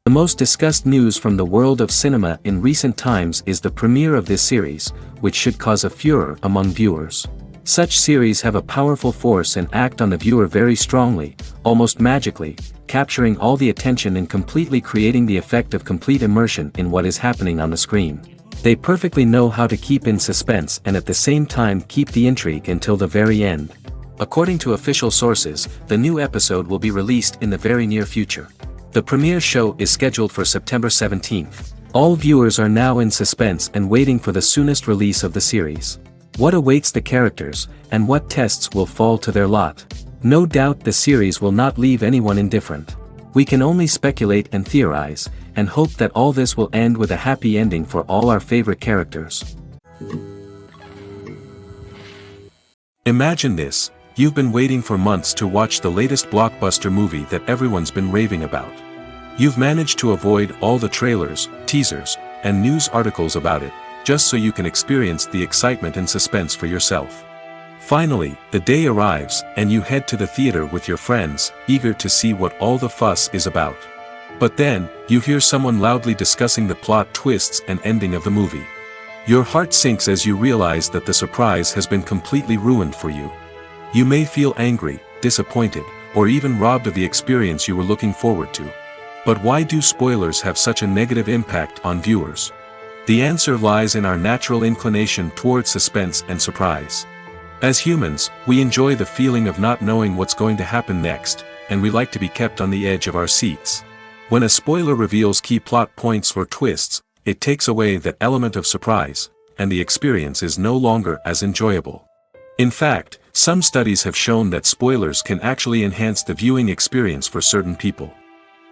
The most discussed news from the world of cinema in recent times is the premiere of this series, which should cause a furor among viewers. Such series have a powerful force and act on the viewer very strongly, almost magically, capturing all the attention and completely creating the effect of complete immersion in what is happening on the screen. They perfectly know how to keep in suspense and at the same time keep the intrigue until the very end. According to official sources, the new episode will be released in the very near future. The premiere show is scheduled for September 17th. All viewers are now in suspense and waiting for the soonest release of the series. What awaits the characters, and what tests will fall to their lot? No doubt the series will not leave anyone indifferent. We can only speculate and theorize, and hope that all this will end with a happy ending for all our favorite characters. Imagine this. You've been waiting for months to watch the latest blockbuster movie that everyone's been raving about. You've managed to avoid all the trailers, teasers, and news articles about it, just so you can experience the excitement and suspense for yourself. Finally, the day arrives, and you head to the theater with your friends, eager to see what all the fuss is about. But then, you hear someone loudly discussing the plot twists and ending of the movie. Your heart sinks as you realize that the surprise has been completely ruined for you. You may feel angry, disappointed, or even robbed of the experience you were looking forward to. But why do spoilers have such a negative impact on viewers? The answer lies in our natural inclination toward suspense and surprise. As humans, we enjoy the feeling of not knowing what's going to happen next, and we like to be kept on the edge of our seats. When a spoiler reveals key plot points or twists, it takes away that element of surprise, and the experience is no longer as enjoyable. In fact, some studies have shown that spoilers can actually enhance the viewing experience for certain people.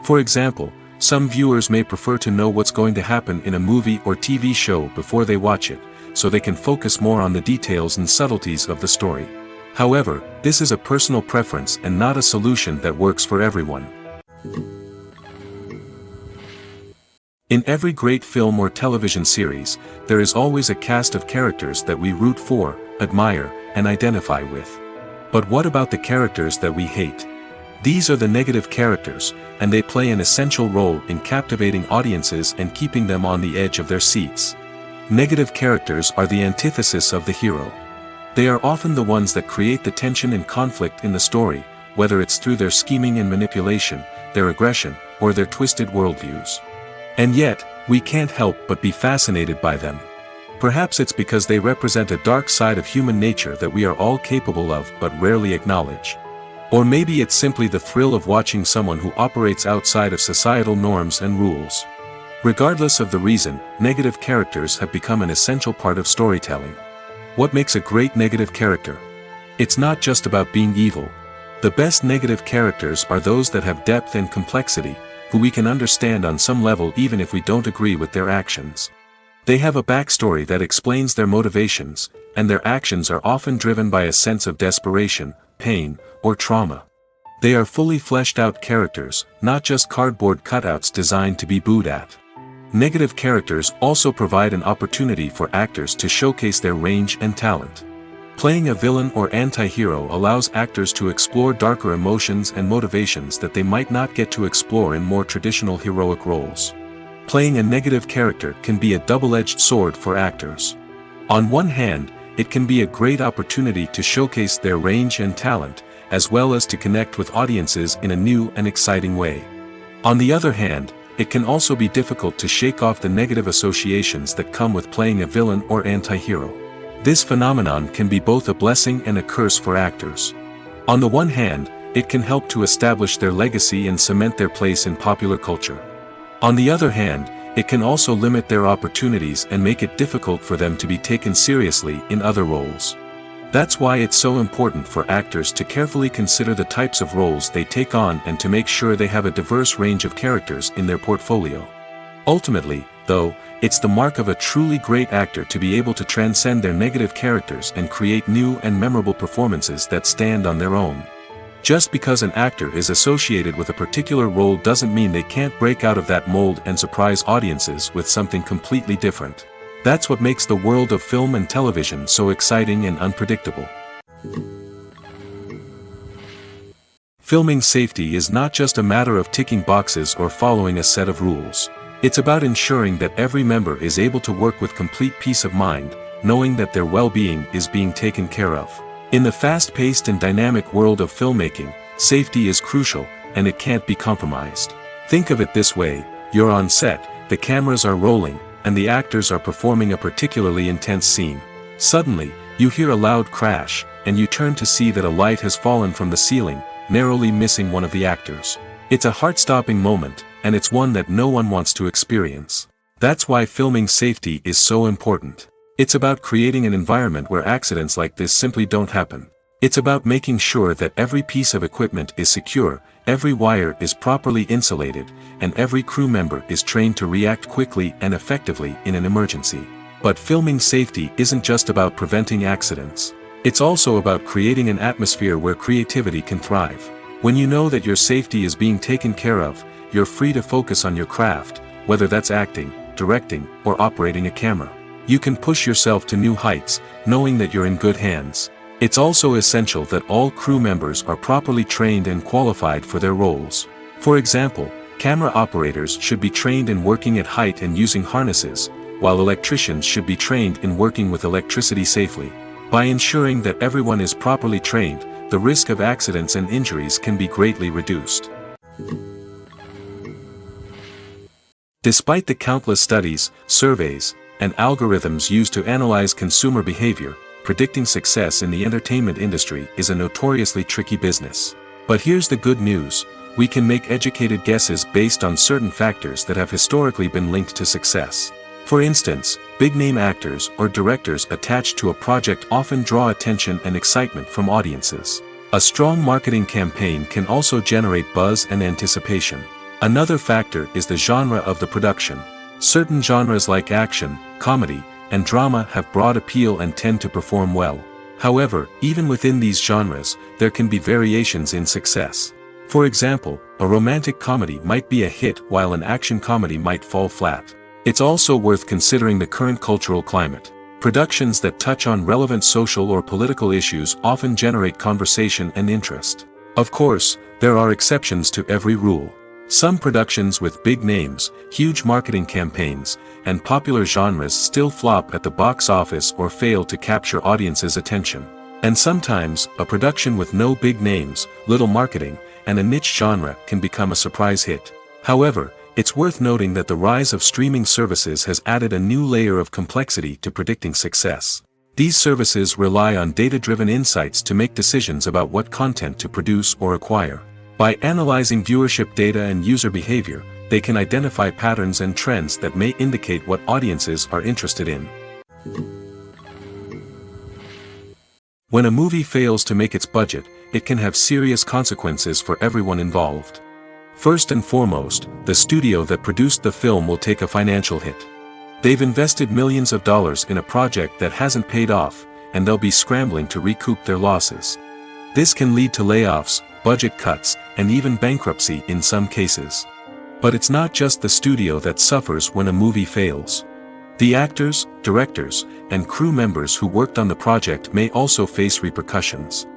For example, some viewers may prefer to know what's going to happen in a movie or TV show before they watch it, so they can focus more on the details and subtleties of the story. However, this is a personal preference and not a solution that works for everyone. In every great film or television series, there is always a cast of characters that we root for, admire, and identify with. But what about the characters that we hate? These are the negative characters, and they play an essential role in captivating audiences and keeping them on the edge of their seats. Negative characters are the antithesis of the hero. They are often the ones that create the tension and conflict in the story, whether it's through their scheming and manipulation, their aggression, or their twisted worldviews. And yet, we can't help but be fascinated by them. Perhaps it's because they represent a dark side of human nature that we are all capable of but rarely acknowledge. Or maybe it's simply the thrill of watching someone who operates outside of societal norms and rules. Regardless of the reason, negative characters have become an essential part of storytelling. What makes a great negative character? It's not just about being evil. The best negative characters are those that have depth and complexity, who we can understand on some level even if we don't agree with their actions. They have a backstory that explains their motivations, and their actions are often driven by a sense of desperation, pain, or trauma. They are fully fleshed out characters, not just cardboard cutouts designed to be booed at. Negative characters also provide an opportunity for actors to showcase their range and talent. Playing a villain or anti-hero allows actors to explore darker emotions and motivations that they might not get to explore in more traditional heroic roles. Playing a negative character can be a double-edged sword for actors. On one hand, it can be a great opportunity to showcase their range and talent, as well as to connect with audiences in a new and exciting way. On the other hand, it can also be difficult to shake off the negative associations that come with playing a villain or anti-hero. This phenomenon can be both a blessing and a curse for actors. On the one hand, it can help to establish their legacy and cement their place in popular culture. On the other hand, it can also limit their opportunities and make it difficult for them to be taken seriously in other roles. That's why it's so important for actors to carefully consider the types of roles they take on and to make sure they have a diverse range of characters in their portfolio. Ultimately, though, it's the mark of a truly great actor to be able to transcend their negative characters and create new and memorable performances that stand on their own. Just because an actor is associated with a particular role doesn't mean they can't break out of that mold and surprise audiences with something completely different. That's what makes the world of film and television so exciting and unpredictable. Filming safety is not just a matter of ticking boxes or following a set of rules. It's about ensuring that every member is able to work with complete peace of mind, knowing that their well-being is being taken care of. In the fast-paced and dynamic world of filmmaking, safety is crucial, and it can't be compromised. Think of it this way: you're on set, the cameras are rolling, and the actors are performing a particularly intense scene. Suddenly, you hear a loud crash, and you turn to see that a light has fallen from the ceiling, narrowly missing one of the actors. It's a heart-stopping moment, and it's one that no one wants to experience. That's why filming safety is so important. It's about creating an environment where accidents like this simply don't happen. It's about making sure that every piece of equipment is secure, every wire is properly insulated, and every crew member is trained to react quickly and effectively in an emergency. But filming safety isn't just about preventing accidents. It's also about creating an atmosphere where creativity can thrive. When you know that your safety is being taken care of, you're free to focus on your craft, whether that's acting, directing, or operating a camera. You can push yourself to new heights, knowing that you're in good hands. It's also essential that all crew members are properly trained and qualified for their roles. For example, camera operators should be trained in working at height and using harnesses, while electricians should be trained in working with electricity safely. By ensuring that everyone is properly trained, the risk of accidents and injuries can be greatly reduced. Despite the countless studies, surveys, and algorithms used to analyze consumer behavior, predicting success in the entertainment industry is a notoriously tricky business. But here's the good news: we can make educated guesses based on certain factors that have historically been linked to success. For instance, big-name actors or directors attached to a project often draw attention and excitement from audiences. A strong marketing campaign can also generate buzz and anticipation. Another factor is the genre of the production. Certain genres like action, comedy, and drama have broad appeal and tend to perform well. However, even within these genres, there can be variations in success. For example, a romantic comedy might be a hit while an action comedy might fall flat. It's also worth considering the current cultural climate. Productions that touch on relevant social or political issues often generate conversation and interest. Of course, there are exceptions to every rule. Some productions with big names, huge marketing campaigns, and popular genres still flop at the box office or fail to capture audiences' attention. And sometimes, a production with no big names, little marketing, and a niche genre can become a surprise hit. However, it's worth noting that the rise of streaming services has added a new layer of complexity to predicting success. These services rely on data-driven insights to make decisions about what content to produce or acquire. By analyzing viewership data and user behavior, they can identify patterns and trends that may indicate what audiences are interested in. When a movie fails to make its budget, it can have serious consequences for everyone involved. First and foremost, the studio that produced the film will take a financial hit. They've invested millions of dollars in a project that hasn't paid off, and they'll be scrambling to recoup their losses. This can lead to layoffs, budget cuts, and even bankruptcy in some cases. But it's not just the studio that suffers when a movie fails. The actors, directors, and crew members who worked on the project may also face repercussions.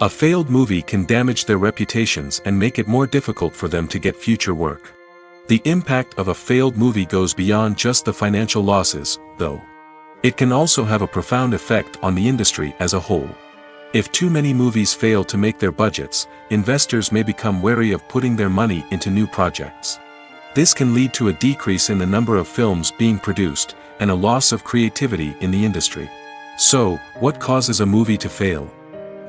A failed movie can damage their reputations and make it more difficult for them to get future work. The impact of a failed movie goes beyond just the financial losses, though. It can also have a profound effect on the industry as a whole. If too many movies fail to make their budgets, investors may become wary of putting their money into new projects. This can lead to a decrease in the number of films being produced, and a loss of creativity in the industry. So, what causes a movie to fail?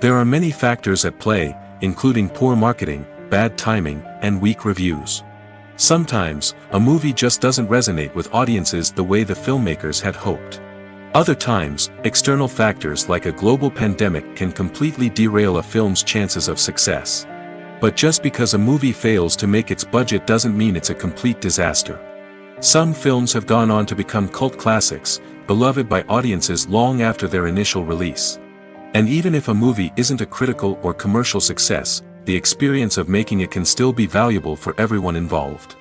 There are many factors at play, including poor marketing, bad timing, and weak reviews. Sometimes, a movie just doesn't resonate with audiences the way the filmmakers had hoped. Other times, external factors like a global pandemic can completely derail a film's chances of success. But just because a movie fails to make its budget doesn't mean it's a complete disaster. Some films have gone on to become cult classics, beloved by audiences long after their initial release. And even if a movie isn't a critical or commercial success, the experience of making it can still be valuable for everyone involved.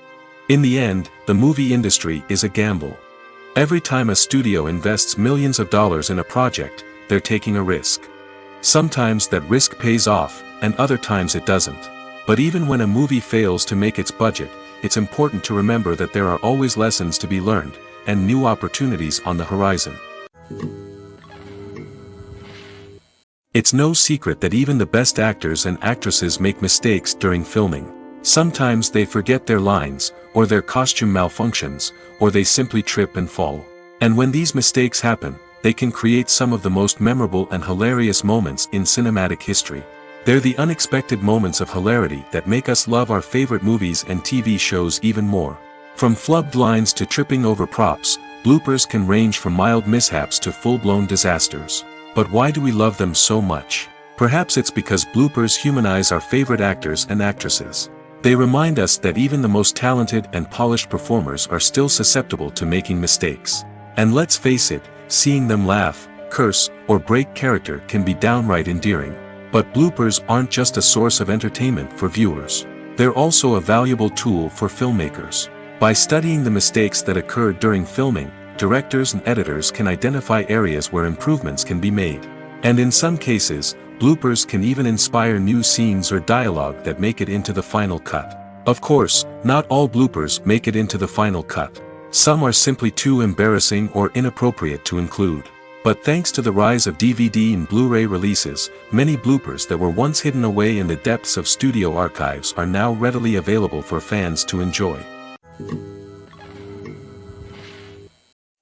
In the end, the movie industry is a gamble. Every time a studio invests millions of dollars in a project, they're taking a risk. Sometimes that risk pays off, and other times it doesn't. But even when a movie fails to make its budget, it's important to remember that there are always lessons to be learned, and new opportunities on the horizon. It's no secret that even the best actors and actresses make mistakes during filming. Sometimes they forget their lines, or their costume malfunctions, or they simply trip and fall. And when these mistakes happen, they can create some of the most memorable and hilarious moments in cinematic history. They're the unexpected moments of hilarity that make us love our favorite movies and TV shows even more. From flubbed lines to tripping over props, bloopers can range from mild mishaps to full-blown disasters. But why do we love them so much? Perhaps it's because bloopers humanize our favorite actors and actresses. They remind us that even the most talented and polished performers are still susceptible to making mistakes. And let's face it, seeing them laugh, curse, or break character can be downright endearing. But bloopers aren't just a source of entertainment for viewers. They're also a valuable tool for filmmakers. By studying the mistakes that occurred during filming, directors and editors can identify areas where improvements can be made. And in some cases, bloopers can even inspire new scenes or dialogue that make it into the final cut. Of course, not all bloopers make it into the final cut. Some are simply too embarrassing or inappropriate to include. But thanks to the rise of DVD and Blu-ray releases, many bloopers that were once hidden away in the depths of studio archives are now readily available for fans to enjoy.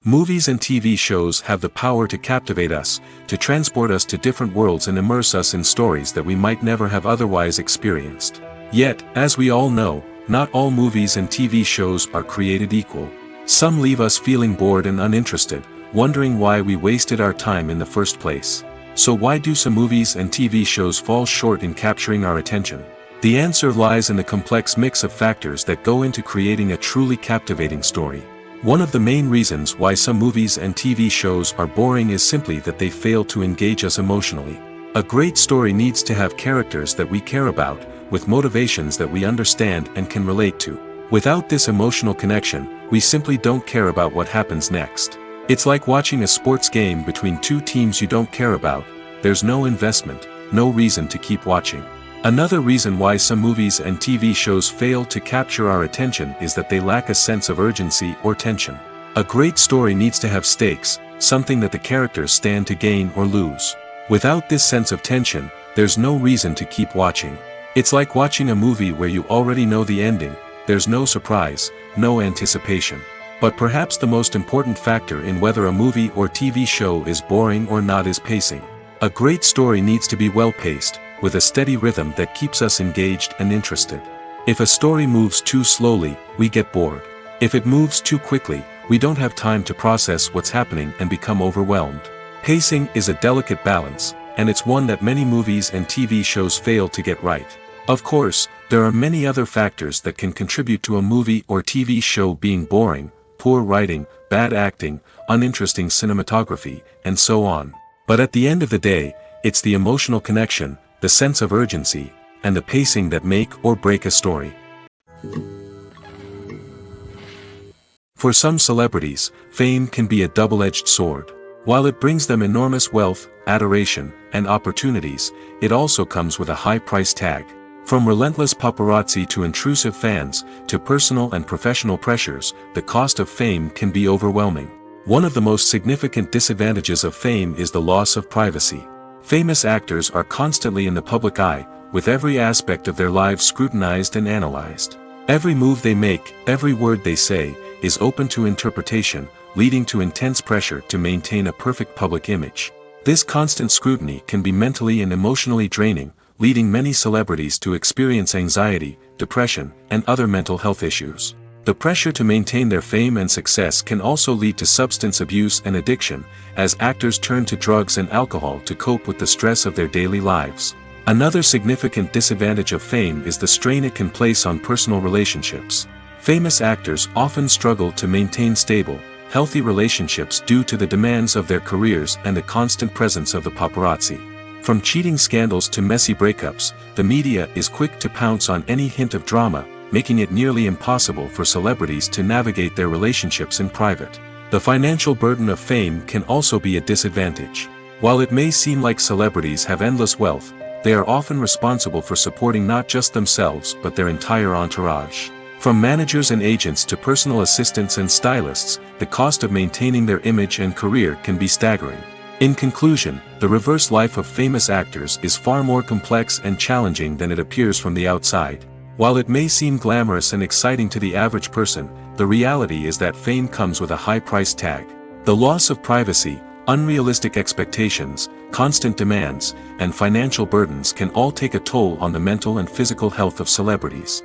Movies and TV shows have the power to captivate us, to transport us to different worlds and immerse us in stories that we might never have otherwise experienced. Yet, as we all know, not all movies and TV shows are created equal. Some leave us feeling bored and uninterested, wondering why we wasted our time in the first place. So why do some movies and TV shows fall short in capturing our attention? The answer lies in the complex mix of factors that go into creating a truly captivating story. One of the main reasons why some movies and TV shows are boring is simply that they fail to engage us emotionally. A great story needs to have characters that we care about, with motivations that we understand and can relate to. Without this emotional connection, we simply don't care about what happens next. It's like watching a sports game between two teams you don't care about. There's no investment, no reason to keep watching. Another reason why some movies and TV shows fail to capture our attention is that they lack a sense of urgency or tension. A great story needs to have stakes, something that the characters stand to gain or lose. Without this sense of tension, there's no reason to keep watching. It's like watching a movie where you already know the ending. There's no surprise, no anticipation. But perhaps the most important factor in whether a movie or TV show is boring or not is pacing. A great story needs to be well-paced, with a steady rhythm that keeps us engaged and interested. If a story moves too slowly, we get bored. If it moves too quickly, we don't have time to process what's happening and become overwhelmed. Pacing is a delicate balance, and it's one that many movies and TV shows fail to get right. Of course, there are many other factors that can contribute to a movie or TV show being boring: poor writing, bad acting, uninteresting cinematography, and so on. But at the end of the day, it's the emotional connection, the sense of urgency, and the pacing that make or break a story. For some celebrities, fame can be a double-edged sword. While it brings them enormous wealth, adoration, and opportunities, it also comes with a high price tag. From relentless paparazzi to intrusive fans, to personal and professional pressures, the cost of fame can be overwhelming. One of the most significant disadvantages of fame is the loss of privacy. Famous actors are constantly in the public eye, with every aspect of their lives scrutinized and analyzed. Every move they make, every word they say, is open to interpretation, leading to intense pressure to maintain a perfect public image. This constant scrutiny can be mentally and emotionally draining, leading many celebrities to experience anxiety, depression, and other mental health issues. The pressure to maintain their fame and success can also lead to substance abuse and addiction, as actors turn to drugs and alcohol to cope with the stress of their daily lives. Another significant disadvantage of fame is the strain it can place on personal relationships. Famous actors often struggle to maintain stable, healthy relationships due to the demands of their careers and the constant presence of the paparazzi. From cheating scandals to messy breakups, the media is quick to pounce on any hint of drama, making it nearly impossible for celebrities to navigate their relationships in private. The financial burden of fame can also be a disadvantage. While it may seem like celebrities have endless wealth, they are often responsible for supporting not just themselves but their entire entourage. From managers and agents to personal assistants and stylists, the cost of maintaining their image and career can be staggering. In conclusion, the reverse life of famous actors is far more complex and challenging than it appears from the outside. While it may seem glamorous and exciting to the average person, the reality is that fame comes with a high price tag. The loss of privacy, unrealistic expectations, constant demands, and financial burdens can all take a toll on the mental and physical health of celebrities.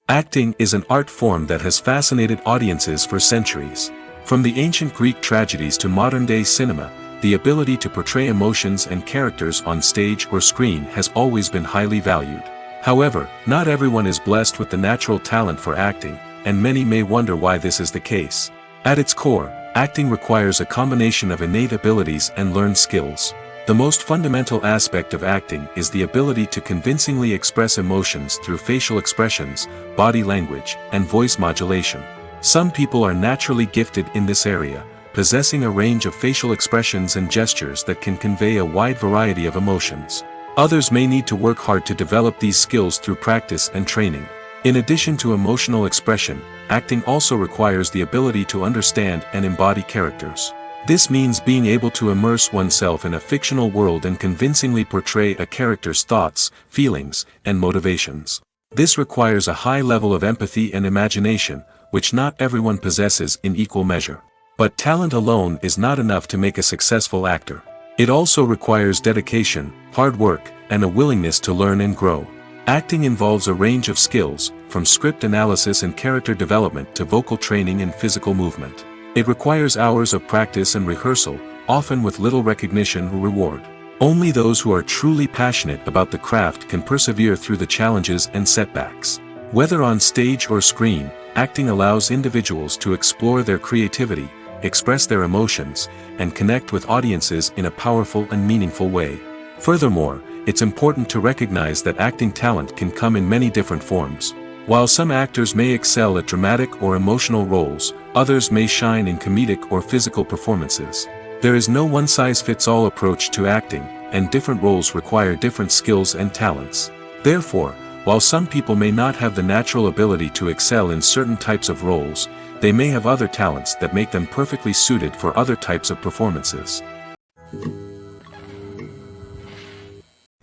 Acting is an art form that has fascinated audiences for centuries. From the ancient Greek tragedies to modern-day cinema, the ability to portray emotions and characters on stage or screen has always been highly valued. However, not everyone is blessed with the natural talent for acting, and many may wonder why this is the case. At its core, acting requires a combination of innate abilities and learned skills. The most fundamental aspect of acting is the ability to convincingly express emotions through facial expressions, body language, and voice modulation. Some people are naturally gifted in this area, possessing a range of facial expressions and gestures that can convey a wide variety of emotions. Others may need to work hard to develop these skills through practice and training. In addition to emotional expression, acting also requires the ability to understand and embody characters. This means being able to immerse oneself in a fictional world and convincingly portray a character's thoughts, feelings, and motivations. This requires a high level of empathy and imagination, which not everyone possesses in equal measure. But talent alone is not enough to make a successful actor. It also requires dedication, hard work, and a willingness to learn and grow. Acting involves a range of skills, from script analysis and character development to vocal training and physical movement. It requires hours of practice and rehearsal, often with little recognition or reward. Only those who are truly passionate about the craft can persevere through the challenges and setbacks. Whether on stage or screen, acting allows individuals to explore their creativity, express their emotions, and connect with audiences in a powerful and meaningful way. Furthermore, it's important to recognize that acting talent can come in many different forms. While some actors may excel at dramatic or emotional roles, others may shine in comedic or physical performances. There is no one-size-fits-all approach to acting, and different roles require different skills and talents. Therefore, while some people may not have the natural ability to excel in certain types of roles, they may have other talents that make them perfectly suited for other types of performances.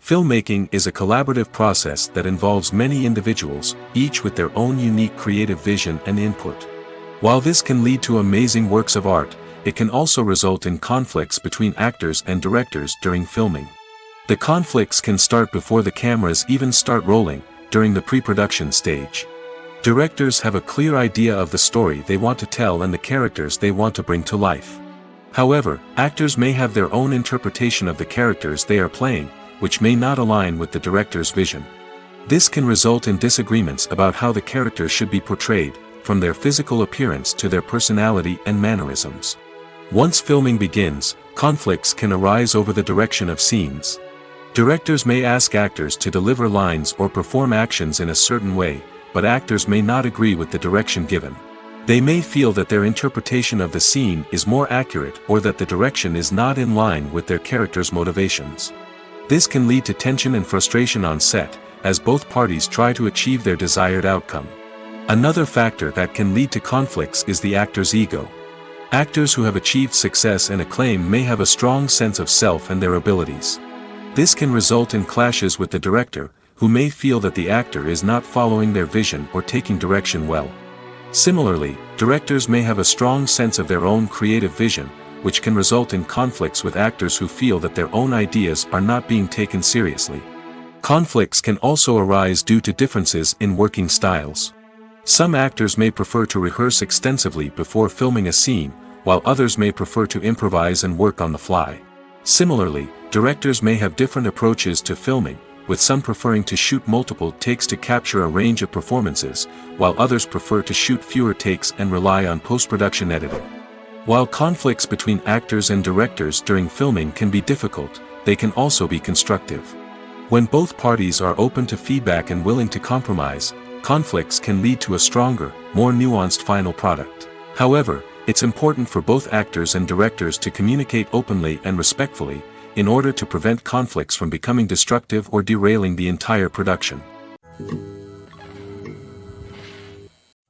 Filmmaking is a collaborative process that involves many individuals, each with their own unique creative vision and input. While this can lead to amazing works of art, it can also result in conflicts between actors and directors during filming. The conflicts can start before the cameras even start rolling, during the pre-production stage. Directors have a clear idea of the story they want to tell and the characters they want to bring to life. However, actors may have their own interpretation of the characters they are playing, which may not align with the director's vision. This can result in disagreements about how the characters should be portrayed, from their physical appearance to their personality and mannerisms. Once filming begins, conflicts can arise over the direction of scenes. Directors may ask actors to deliver lines or perform actions in a certain way, but actors may not agree with the direction given. They may feel that their interpretation of the scene is more accurate or that the direction is not in line with their character's motivations. This can lead to tension and frustration on set, as both parties try to achieve their desired outcome. Another factor that can lead to conflicts is the actor's ego. Actors who have achieved success and acclaim may have a strong sense of self and their abilities. This can result in clashes with the director, who may feel that the actor is not following their vision or taking direction well. Similarly, directors may have a strong sense of their own creative vision, which can result in conflicts with actors who feel that their own ideas are not being taken seriously. Conflicts can also arise due to differences in working styles. Some actors may prefer to rehearse extensively before filming a scene, while others may prefer to improvise and work on the fly. Similarly, directors may have different approaches to filming, with some preferring to shoot multiple takes to capture a range of performances, while others prefer to shoot fewer takes and rely on post-production editing. While conflicts between actors and directors during filming can be difficult, they can also be constructive. When both parties are open to feedback and willing to compromise, conflicts can lead to a stronger, more nuanced final product. However, it's important for both actors and directors to communicate openly and respectfully, in order to prevent conflicts from becoming destructive or derailing the entire production.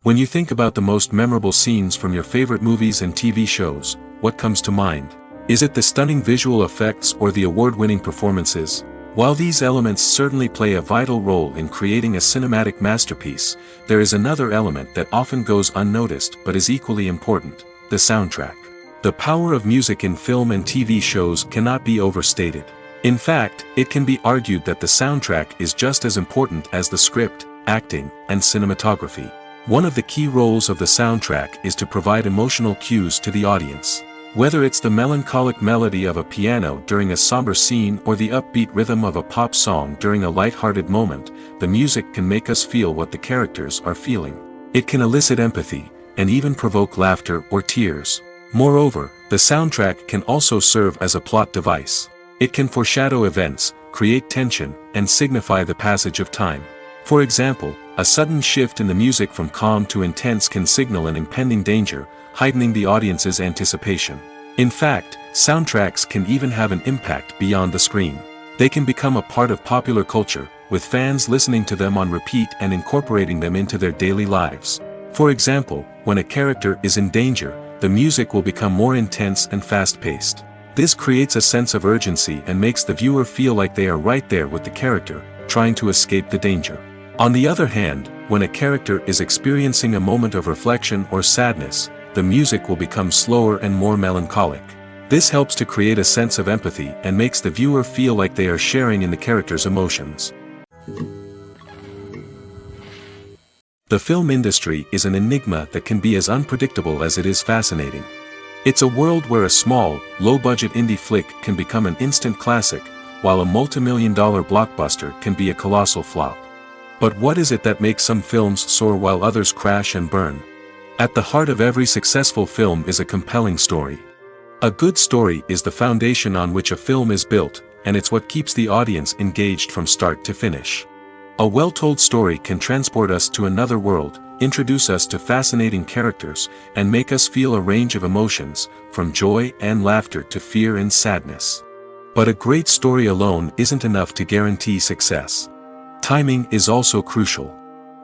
When you think about the most memorable scenes from your favorite movies and TV shows, what comes to mind? Is it the stunning visual effects or the award-winning performances? While these elements certainly play a vital role in creating a cinematic masterpiece, there is another element that often goes unnoticed but is equally important: the soundtrack. The power of music in film and TV shows cannot be overstated. In fact, it can be argued that the soundtrack is just as important as the script, acting, and cinematography. One of the key roles of the soundtrack is to provide emotional cues to the audience. Whether it's the melancholic melody of a piano during a somber scene or the upbeat rhythm of a pop song during a light-hearted moment, the music can make us feel what the characters are feeling. It can elicit empathy, and even provoke laughter or tears. Moreover, the soundtrack can also serve as a plot device. It can foreshadow events, create tension, and signify the passage of time. For example, a sudden shift in the music from calm to intense can signal an impending danger, heightening the audience's anticipation. In fact, soundtracks can even have an impact beyond the screen. They can become a part of popular culture, with fans listening to them on repeat and incorporating them into their daily lives. For example, when a character is in danger, the music will become more intense and fast-paced. This creates a sense of urgency and makes the viewer feel like they are right there with the character, trying to escape the danger. On the other hand, when a character is experiencing a moment of reflection or sadness, the music will become slower and more melancholic. This helps to create a sense of empathy and makes the viewer feel like they are sharing in the character's emotions. The film industry is an enigma that can be as unpredictable as it is fascinating. It's a world where a small, low-budget indie flick can become an instant classic, while a multi-million-dollar blockbuster can be a colossal flop. But what is it that makes some films soar while others crash and burn? At the heart of every successful film is a compelling story. A good story is the foundation on which a film is built, and it's what keeps the audience engaged from start to finish. A well-told story can transport us to another world, introduce us to fascinating characters, and make us feel a range of emotions, from joy and laughter to fear and sadness. But a great story alone isn't enough to guarantee success. Timing is also crucial.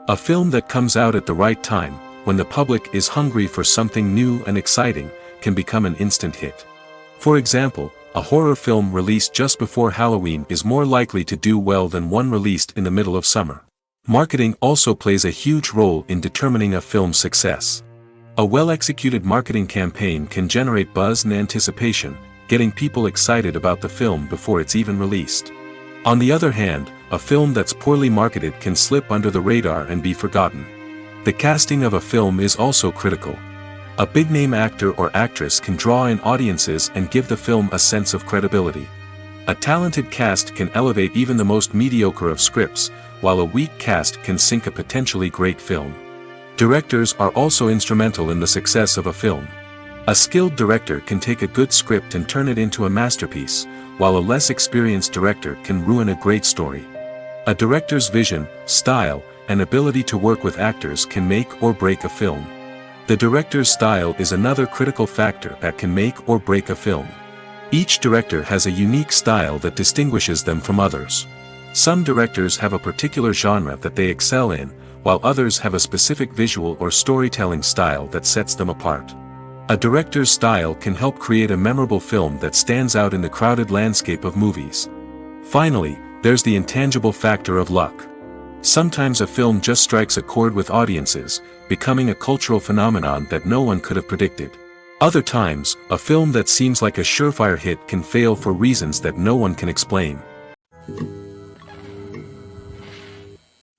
A film that comes out at the right time, when the public is hungry for something new and exciting, can become an instant hit. For example, a horror film released just before Halloween is more likely to do well than one released in the middle of summer. Marketing also plays a huge role in determining a film's success. A well-executed marketing campaign can generate buzz and anticipation, getting people excited about the film before it's even released. On the other hand, a film that's poorly marketed can slip under the radar and be forgotten. The casting of a film is also critical. A big-name actor or actress can draw in audiences and give the film a sense of credibility. A talented cast can elevate even the most mediocre of scripts, while a weak cast can sink a potentially great film. Directors are also instrumental in the success of a film. A skilled director can take a good script and turn it into a masterpiece, while a less experienced director can ruin a great story. A director's vision, style, and ability to work with actors can make or break a film. The director's style is another critical factor that can make or break a film. Each director has a unique style that distinguishes them from others. Some directors have a particular genre that they excel in, while others have a specific visual or storytelling style that sets them apart. A director's style can help create a memorable film that stands out in the crowded landscape of movies. Finally, there's the intangible factor of luck. Sometimes a film just strikes a chord with audiences, becoming a cultural phenomenon that no one could have predicted. Other times, a film that seems like a surefire hit can fail for reasons that no one can explain.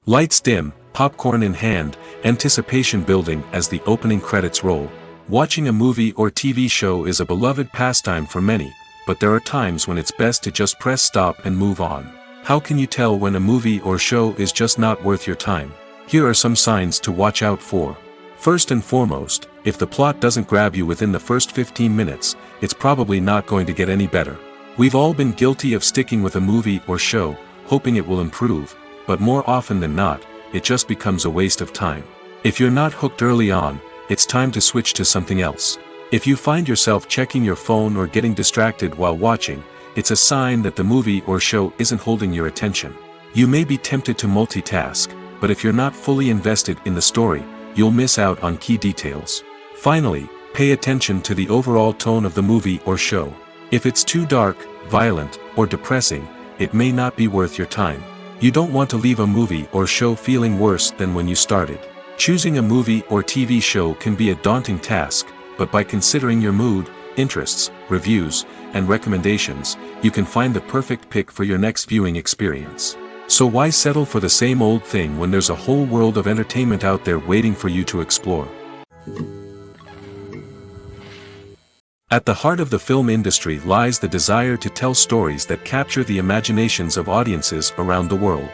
Lights dim, popcorn in hand, anticipation building as the opening credits roll. Watching a movie or TV show is a beloved pastime for many, but there are times when it's best to just press stop and move on. How can you tell when a movie or show is just not worth your time? Here are some signs to watch out for. First and foremost, if the plot doesn't grab you within the first 15 minutes, it's probably not going to get any better. We've all been guilty of sticking with a movie or show, hoping it will improve, but more often than not, it just becomes a waste of time. If you're not hooked early on, it's time to switch to something else. If you find yourself checking your phone or getting distracted while watching, it's a sign that the movie or show isn't holding your attention. You may be tempted to multitask, but if you're not fully invested in the story, you'll miss out on key details. Finally, pay attention to the overall tone of the movie or show. If it's too dark, violent, or depressing, it may not be worth your time. You don't want to leave a movie or show feeling worse than when you started. Choosing a movie or TV show can be a daunting task, but by considering your mood, interests, reviews, and recommendations, you can find the perfect pick for your next viewing experience. So why settle for the same old thing when there's a whole world of entertainment out there waiting for you to explore? At the heart of the film industry lies the desire to tell stories that capture the imaginations of audiences around the world.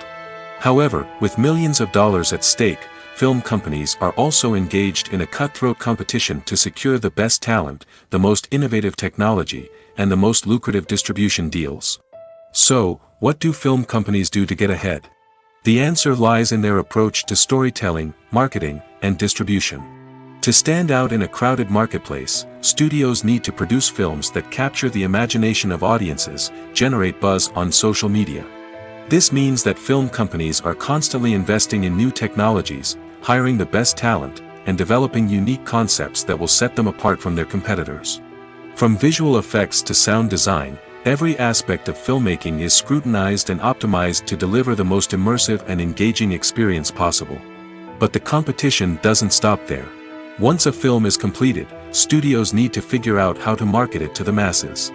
However, with millions of dollars at stake, film companies are also engaged in a cutthroat competition to secure the best talent, the most innovative technology, and the most lucrative distribution deals. So, what do film companies do to get ahead? The answer lies in their approach to storytelling, marketing, and distribution. To stand out in a crowded marketplace, studios need to produce films that capture the imagination of audiences, generate buzz on social media. This means that film companies are constantly investing in new technologies, hiring the best talent, and developing unique concepts that will set them apart from their competitors. From visual effects to sound design, every aspect of filmmaking is scrutinized and optimized to deliver the most immersive and engaging experience possible. But the competition doesn't stop there. Once a film is completed, studios need to figure out how to market it to the masses.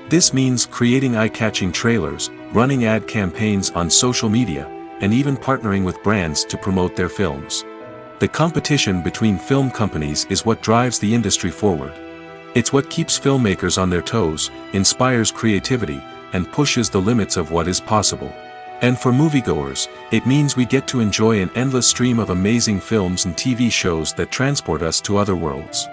This means creating eye-catching trailers, running ad campaigns on social media, and even partnering with brands to promote their films. The competition between film companies is what drives the industry forward. It's what keeps filmmakers on their toes, inspires creativity, and pushes the limits of what is possible. And for moviegoers, it means we get to enjoy an endless stream of amazing films and TV shows that transport us to other worlds.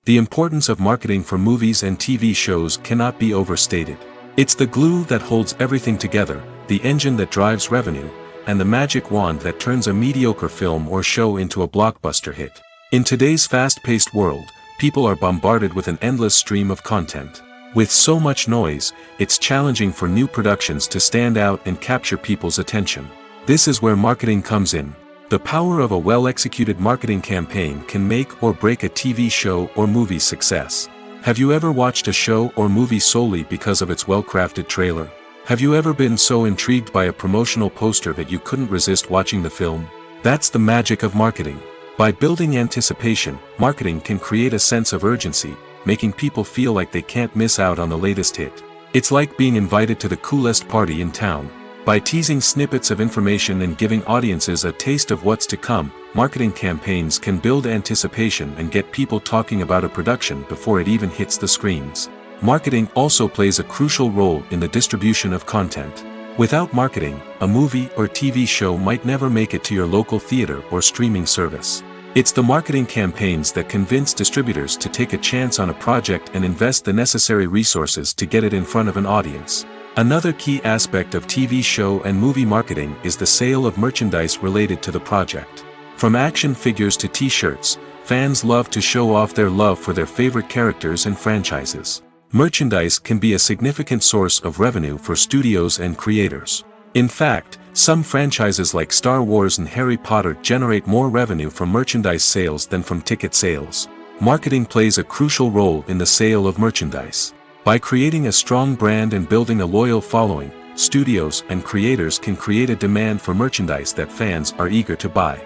The importance of marketing for movies and TV shows cannot be overstated. It's the glue that holds everything together, the engine that drives revenue, and the magic wand that turns a mediocre film or show into a blockbuster hit. In today's fast-paced world, people are bombarded with an endless stream of content. With so much noise, it's challenging for new productions to stand out and capture people's attention. This is where marketing comes in. The power of a well-executed marketing campaign can make or break a TV show or movie's success. Have you ever watched a show or movie solely because of its well-crafted trailer? Have you ever been so intrigued by a promotional poster that you couldn't resist watching the film? That's the magic of marketing. By building anticipation, marketing can create a sense of urgency, making people feel like they can't miss out on the latest hit. It's like being invited to the coolest party in town. By teasing snippets of information and giving audiences a taste of what's to come, marketing campaigns can build anticipation and get people talking about a production before it even hits the screens. Marketing also plays a crucial role in the distribution of content. Without marketing, a movie or TV show might never make it to your local theater or streaming service. It's the marketing campaigns that convince distributors to take a chance on a project and invest the necessary resources to get it in front of an audience. Another key aspect of TV show and movie marketing is the sale of merchandise related to the project. From action figures to t-shirts, fans love to show off their love for their favorite characters and franchises. Merchandise can be a significant source of revenue for studios and creators. In fact, some franchises like Star Wars and Harry Potter generate more revenue from merchandise sales than from ticket sales. Marketing plays a crucial role in the sale of merchandise. By creating a strong brand and building a loyal following, studios and creators can create a demand for merchandise that fans are eager to buy.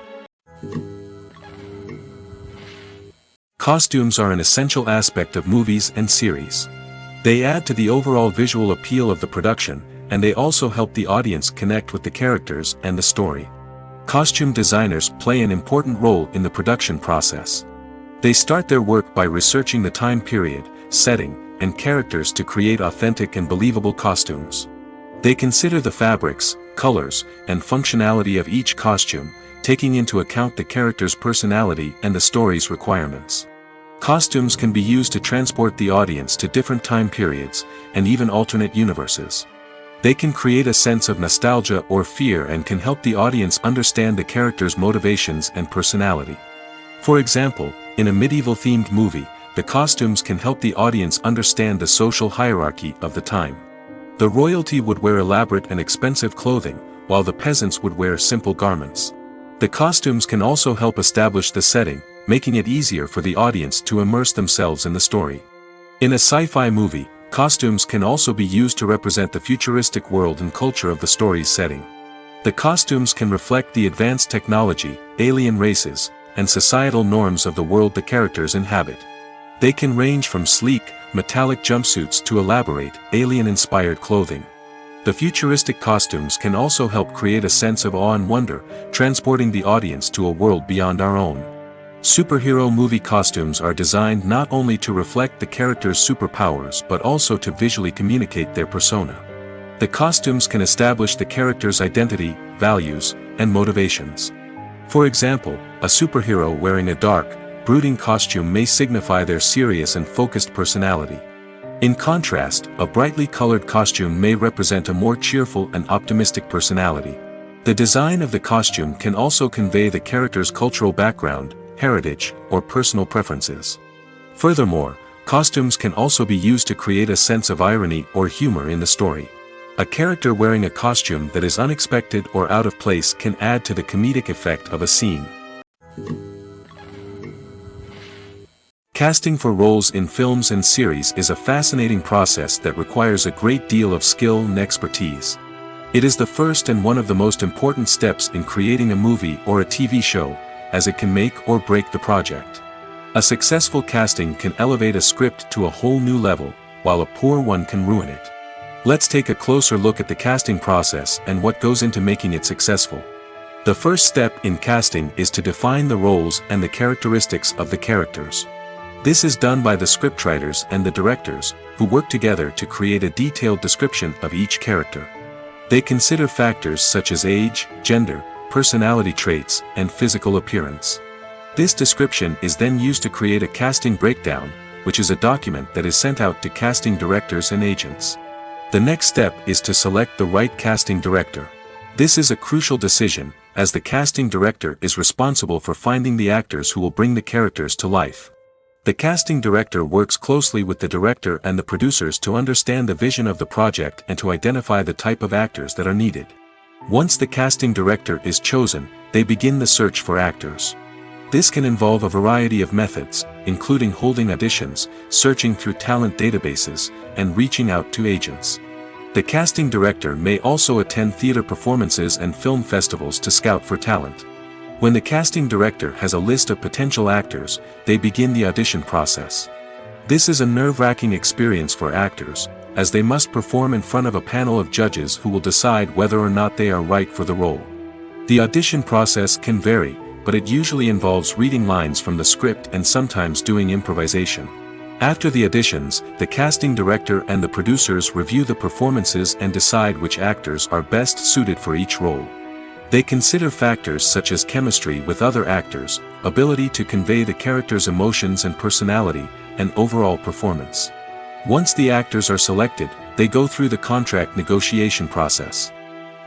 Costumes are an essential aspect of movies and series. They add to the overall visual appeal of the production, and they also help the audience connect with the characters and the story. Costume designers play an important role in the production process. They start their work by researching the time period, setting, and characters to create authentic and believable costumes. They consider the fabrics, colors, and functionality of each costume, taking into account the character's personality and the story's requirements. Costumes can be used to transport the audience to different time periods, and even alternate universes. They can create a sense of nostalgia or fear and can help the audience understand the character's motivations and personality. For example, in a medieval-themed movie, the costumes can help the audience understand the social hierarchy of the time. The royalty would wear elaborate and expensive clothing, while the peasants would wear simple garments. The costumes can also help establish the setting, making it easier for the audience to immerse themselves in the story. In a sci-fi movie, costumes can also be used to represent the futuristic world and culture of the story's setting. The costumes can reflect the advanced technology, alien races, and societal norms of the world the characters inhabit. They can range from sleek, metallic jumpsuits to elaborate, alien-inspired clothing. The futuristic costumes can also help create a sense of awe and wonder, transporting the audience to a world beyond our own. Superhero movie costumes are designed not only to reflect the character's superpowers but also to visually communicate their persona. The costumes can establish the character's identity, values, and motivations. For example, a superhero wearing a dark, brooding costume may signify their serious and focused personality. In contrast, a brightly colored costume may represent a more cheerful and optimistic personality. The design of the costume can also convey the character's cultural background, heritage, or personal preferences. Furthermore, costumes can also be used to create a sense of irony or humor in the story. A character wearing a costume that is unexpected or out of place can add to the comedic effect of a scene. Casting for roles in films and series is a fascinating process that requires a great deal of skill and expertise. It is the first and one of the most important steps in creating a movie or a TV show, as it can make or break the project. A successful casting can elevate a script to a whole new level, while a poor one can ruin it. Let's take a closer look at the casting process and what goes into making it successful. The first step in casting is to define the roles and the characteristics of the characters. This is done by the scriptwriters and the directors, who work together to create a detailed description of each character. They consider factors such as age, gender, personality traits, and physical appearance. This description is then used to create a casting breakdown, which is a document that is sent out to casting directors and agents. The next step is to select the right casting director. This is a crucial decision, as the casting director is responsible for finding the actors who will bring the characters to life. The casting director works closely with the director and the producers to understand the vision of the project and to identify the type of actors that are needed. Once the casting director is chosen, they begin the search for actors. This can involve a variety of methods, including holding auditions, searching through talent databases, and reaching out to agents. The casting director may also attend theater performances and film festivals to scout for talent. When the casting director has a list of potential actors, they begin the audition process. This is a nerve-wracking experience for actors, as they must perform in front of a panel of judges who will decide whether or not they are right for the role. The audition process can vary, but it usually involves reading lines from the script and sometimes doing improvisation. After the auditions, the casting director and the producers review the performances and decide which actors are best suited for each role. They consider factors such as chemistry with other actors, ability to convey the character's emotions and personality, and overall performance. Once the actors are selected, they go through the contract negotiation process.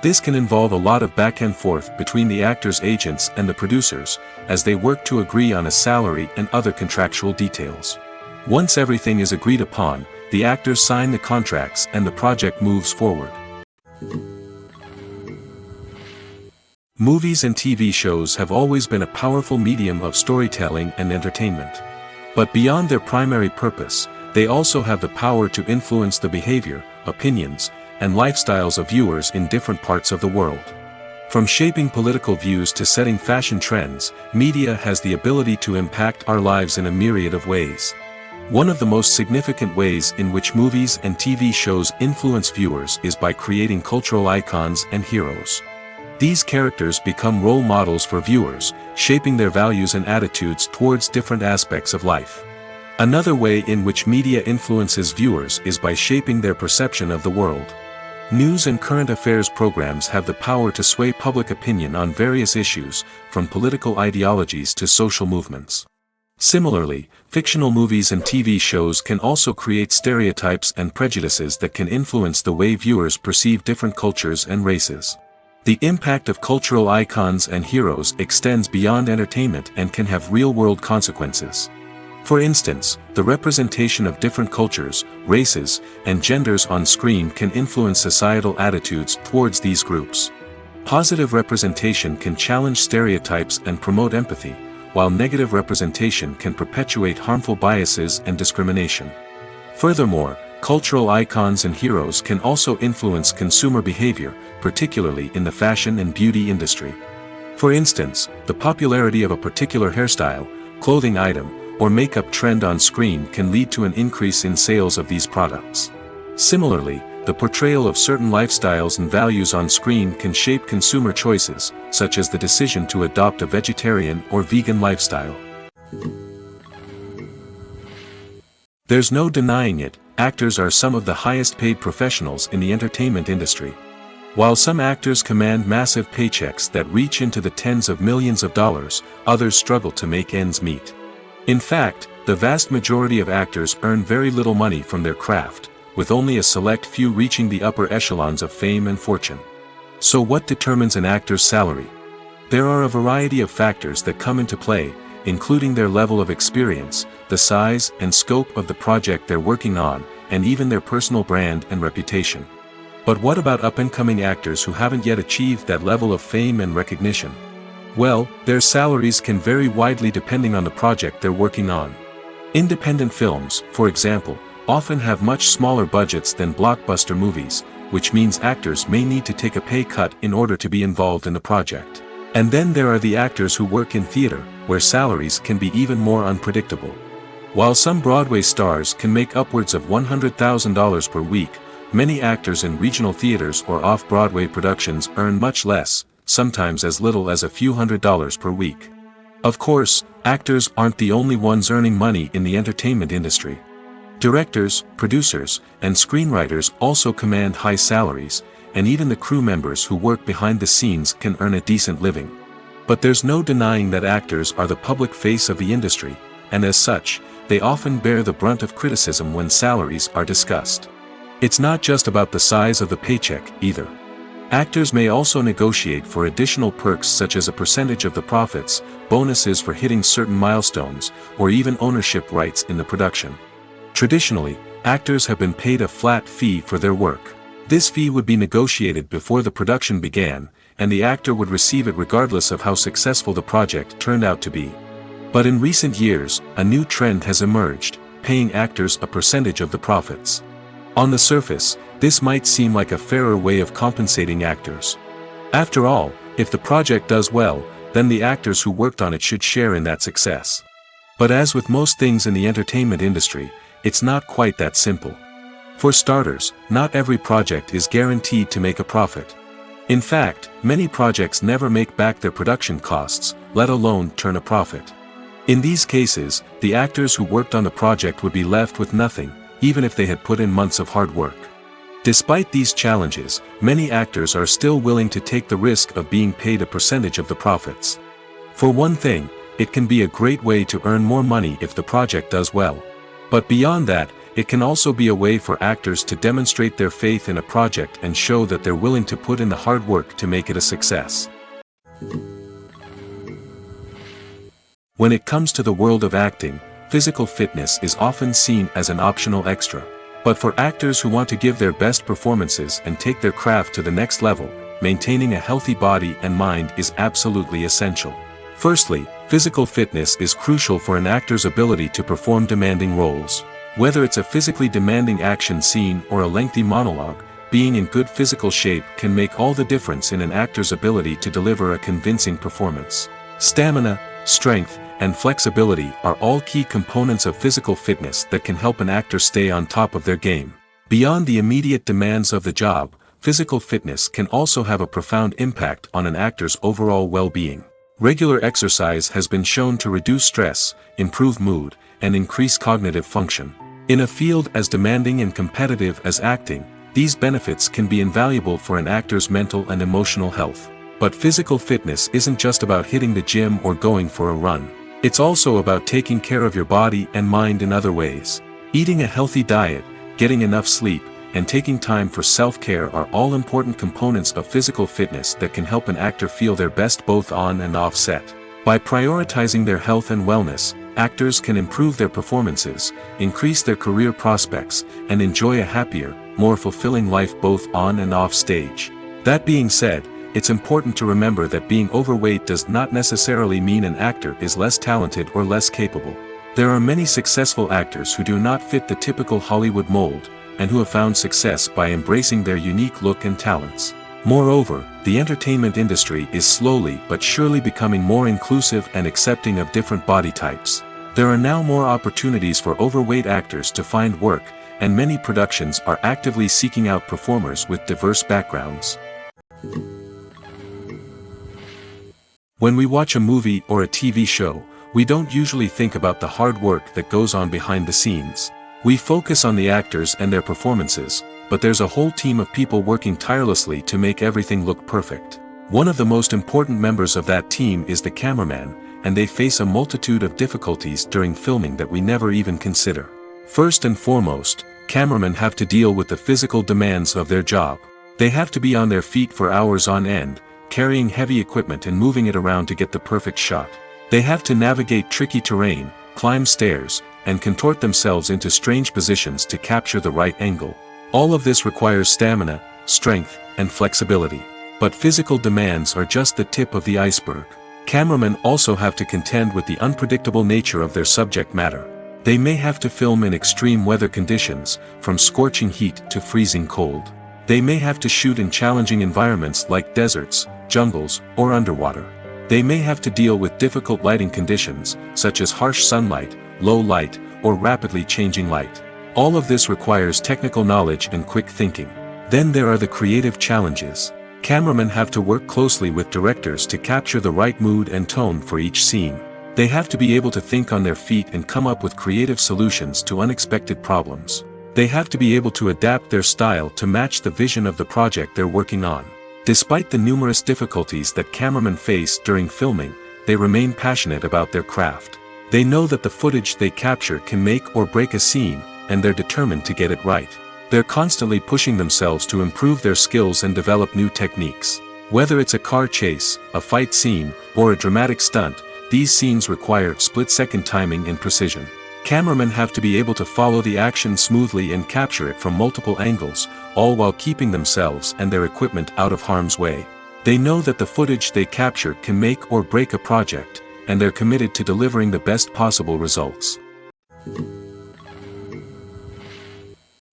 This can involve a lot of back and forth between the actors' agents and the producers, as they work to agree on a salary and other contractual details. Once everything is agreed upon, the actors sign the contracts and the project moves forward. Movies and TV shows have always been a powerful medium of storytelling and entertainment. But beyond their primary purpose, they also have the power to influence the behavior, opinions, and lifestyles of viewers in different parts of the world. From shaping political views to setting fashion trends, media has the ability to impact our lives in a myriad of ways. One of the most significant ways in which movies and TV shows influence viewers is by creating cultural icons and heroes. These characters become role models for viewers, shaping their values and attitudes towards different aspects of life. Another way in which media influences viewers is by shaping their perception of the world. News and current affairs programs have the power to sway public opinion on various issues, from political ideologies to social movements. Similarly, fictional movies and TV shows can also create stereotypes and prejudices that can influence the way viewers perceive different cultures and races. The impact of cultural icons and heroes extends beyond entertainment and can have real-world consequences. For instance, the representation of different cultures, races, and genders on screen can influence societal attitudes towards these groups. Positive representation can challenge stereotypes and promote empathy, while negative representation can perpetuate harmful biases and discrimination. Furthermore, cultural icons and heroes can also influence consumer behavior, particularly in the fashion and beauty industry. For instance, the popularity of a particular hairstyle, clothing item, or makeup trend on screen can lead to an increase in sales of these products. Similarly, the portrayal of certain lifestyles and values on screen can shape consumer choices, such as the decision to adopt a vegetarian or vegan lifestyle. There's no denying it, actors are some of the highest paid professionals in the entertainment industry. While some actors command massive paychecks that reach into the tens of millions of dollars, others struggle to make ends meet. In fact, the vast majority of actors earn very little money from their craft, with only a select few reaching the upper echelons of fame and fortune. So what determines an actor's salary? There are a variety of factors that come into play, including their level of experience, the size and scope of the project they're working on, and even their personal brand and reputation. But what about up-and-coming actors who haven't yet achieved that level of fame and recognition? Well, their salaries can vary widely depending on the project they're working on. Independent films, for example, often have much smaller budgets than blockbuster movies, which means actors may need to take a pay cut in order to be involved in the project. And then there are the actors who work in theater, where salaries can be even more unpredictable. While some Broadway stars can make upwards of $100,000 per week, many actors in regional theaters or off-Broadway productions earn much less, sometimes as little as a few $100s per week. Of course, actors aren't the only ones earning money in the entertainment industry. Directors, producers, and screenwriters also command high salaries, and even the crew members who work behind the scenes can earn a decent living. But there's no denying that actors are the public face of the industry, and as such, they often bear the brunt of criticism when salaries are discussed. It's not just about the size of the paycheck, either. Actors may also negotiate for additional perks such as a percentage of the profits, bonuses for hitting certain milestones, or even ownership rights in the production. Traditionally, actors have been paid a flat fee for their work. This fee would be negotiated before the production began, and the actor would receive it regardless of how successful the project turned out to be. But in recent years, a new trend has emerged, paying actors a percentage of the profits. On the surface, this might seem like a fairer way of compensating actors. After all, if the project does well, then the actors who worked on it should share in that success. But as with most things in the entertainment industry, it's not quite that simple. For starters, not every project is guaranteed to make a profit. In fact, many projects never make back their production costs, let alone turn a profit. In these cases, the actors who worked on the project would be left with nothing, even if they had put in months of hard work. Despite these challenges, many actors are still willing to take the risk of being paid a percentage of the profits. For one thing, it can be a great way to earn more money if the project does well. But beyond that, it can also be a way for actors to demonstrate their faith in a project and show that they're willing to put in the hard work to make it a success. When it comes to the world of acting, physical fitness is often seen as an optional extra. But for actors who want to give their best performances and take their craft to the next level, maintaining a healthy body and mind is absolutely essential. Firstly, physical fitness is crucial for an actor's ability to perform demanding roles. Whether it's a physically demanding action scene or a lengthy monologue, being in good physical shape can make all the difference in an actor's ability to deliver a convincing performance. Stamina, strength, and flexibility are all key components of physical fitness that can help an actor stay on top of their game. Beyond the immediate demands of the job, physical fitness can also have a profound impact on an actor's overall well-being. Regular exercise has been shown to reduce stress, improve mood, and increase cognitive function. In a field as demanding and competitive as acting, these benefits can be invaluable for an actor's mental and emotional health. But physical fitness isn't just about hitting the gym or going for a run. It's also about taking care of your body and mind in other ways. Eating a healthy diet, getting enough sleep, and taking time for self-care are all important components of physical fitness that can help an actor feel their best both on and off set. By prioritizing their health and wellness, actors can improve their performances, increase their career prospects, and enjoy a happier, more fulfilling life both on and off stage. That being said, it's important to remember that being overweight does not necessarily mean an actor is less talented or less capable. There are many successful actors who do not fit the typical Hollywood mold, and who have found success by embracing their unique look and talents. Moreover, the entertainment industry is slowly but surely becoming more inclusive and accepting of different body types. There are now more opportunities for overweight actors to find work, and many productions are actively seeking out performers with diverse backgrounds. When we watch a movie or a TV show, we don't usually think about the hard work that goes on behind the scenes. We focus on the actors and their performances, but there's a whole team of people working tirelessly to make everything look perfect. One of the most important members of that team is the cameraman, and they face a multitude of difficulties during filming that we never even consider. First and foremost, cameramen have to deal with the physical demands of their job. They have to be on their feet for hours on end, carrying heavy equipment and moving it around to get the perfect shot. They have to navigate tricky terrain, climb stairs, and contort themselves into strange positions to capture the right angle. All of this requires stamina, strength, and flexibility. But physical demands are just the tip of the iceberg. Cameramen also have to contend with the unpredictable nature of their subject matter. They may have to film in extreme weather conditions, from scorching heat to freezing cold. They may have to shoot in challenging environments like deserts, jungles, or underwater. They may have to deal with difficult lighting conditions, such as harsh sunlight, low light, or rapidly changing light. All of this requires technical knowledge and quick thinking. Then there are the creative challenges. Cameramen have to work closely with directors to capture the right mood and tone for each scene. They have to be able to think on their feet and come up with creative solutions to unexpected problems. They have to be able to adapt their style to match the vision of the project they're working on. Despite the numerous difficulties that cameramen face during filming, they remain passionate about their craft. They know that the footage they capture can make or break a scene, and they're determined to get it right. They're constantly pushing themselves to improve their skills and develop new techniques. Whether it's a car chase, a fight scene, or a dramatic stunt, these scenes require split-second timing and precision. Cameramen have to be able to follow the action smoothly and capture it from multiple angles, all while keeping themselves and their equipment out of harm's way. They know that the footage they capture can make or break a project, and they're committed to delivering the best possible results.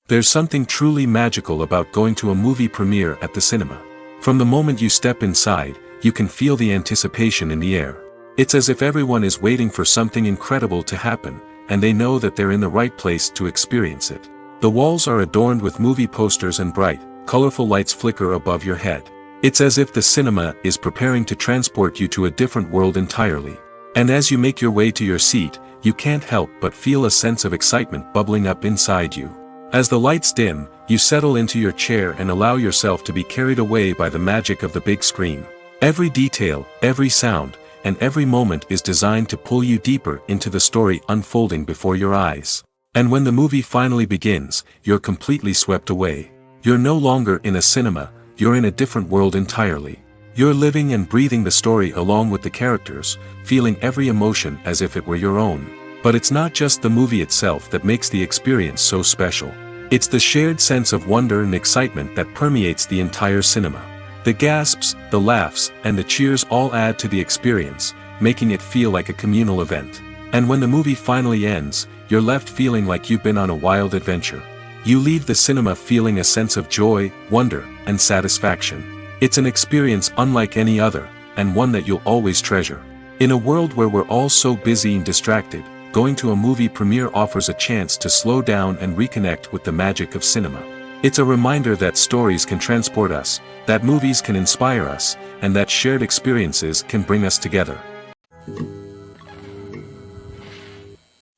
There's something truly magical about going to a movie premiere at the cinema. From the moment you step inside, you can feel the anticipation in the air. It's as if everyone is waiting for something incredible to happen, and they know that they're in the right place to experience it. The walls are adorned with movie posters and bright, colorful lights flicker above your head. It's as if the cinema is preparing to transport you to a different world entirely. And as you make your way to your seat, you can't help but feel a sense of excitement bubbling up inside you. As the lights dim, you settle into your chair and allow yourself to be carried away by the magic of the big screen. Every detail, every sound, and every moment is designed to pull you deeper into the story unfolding before your eyes. And when the movie finally begins, you're completely swept away. You're no longer in a cinema, you're in a different world entirely. You're living and breathing the story along with the characters, feeling every emotion as if it were your own. But it's not just the movie itself that makes the experience so special. It's the shared sense of wonder and excitement that permeates the entire cinema. The gasps, the laughs, and the cheers all add to the experience, making it feel like a communal event. And when the movie finally ends, you're left feeling like you've been on a wild adventure. You leave the cinema feeling a sense of joy, wonder, and satisfaction. It's an experience unlike any other, and one that you'll always treasure. In a world where we're all so busy and distracted, going to a movie premiere offers a chance to slow down and reconnect with the magic of cinema. It's a reminder that stories can transport us, that movies can inspire us, and that shared experiences can bring us together.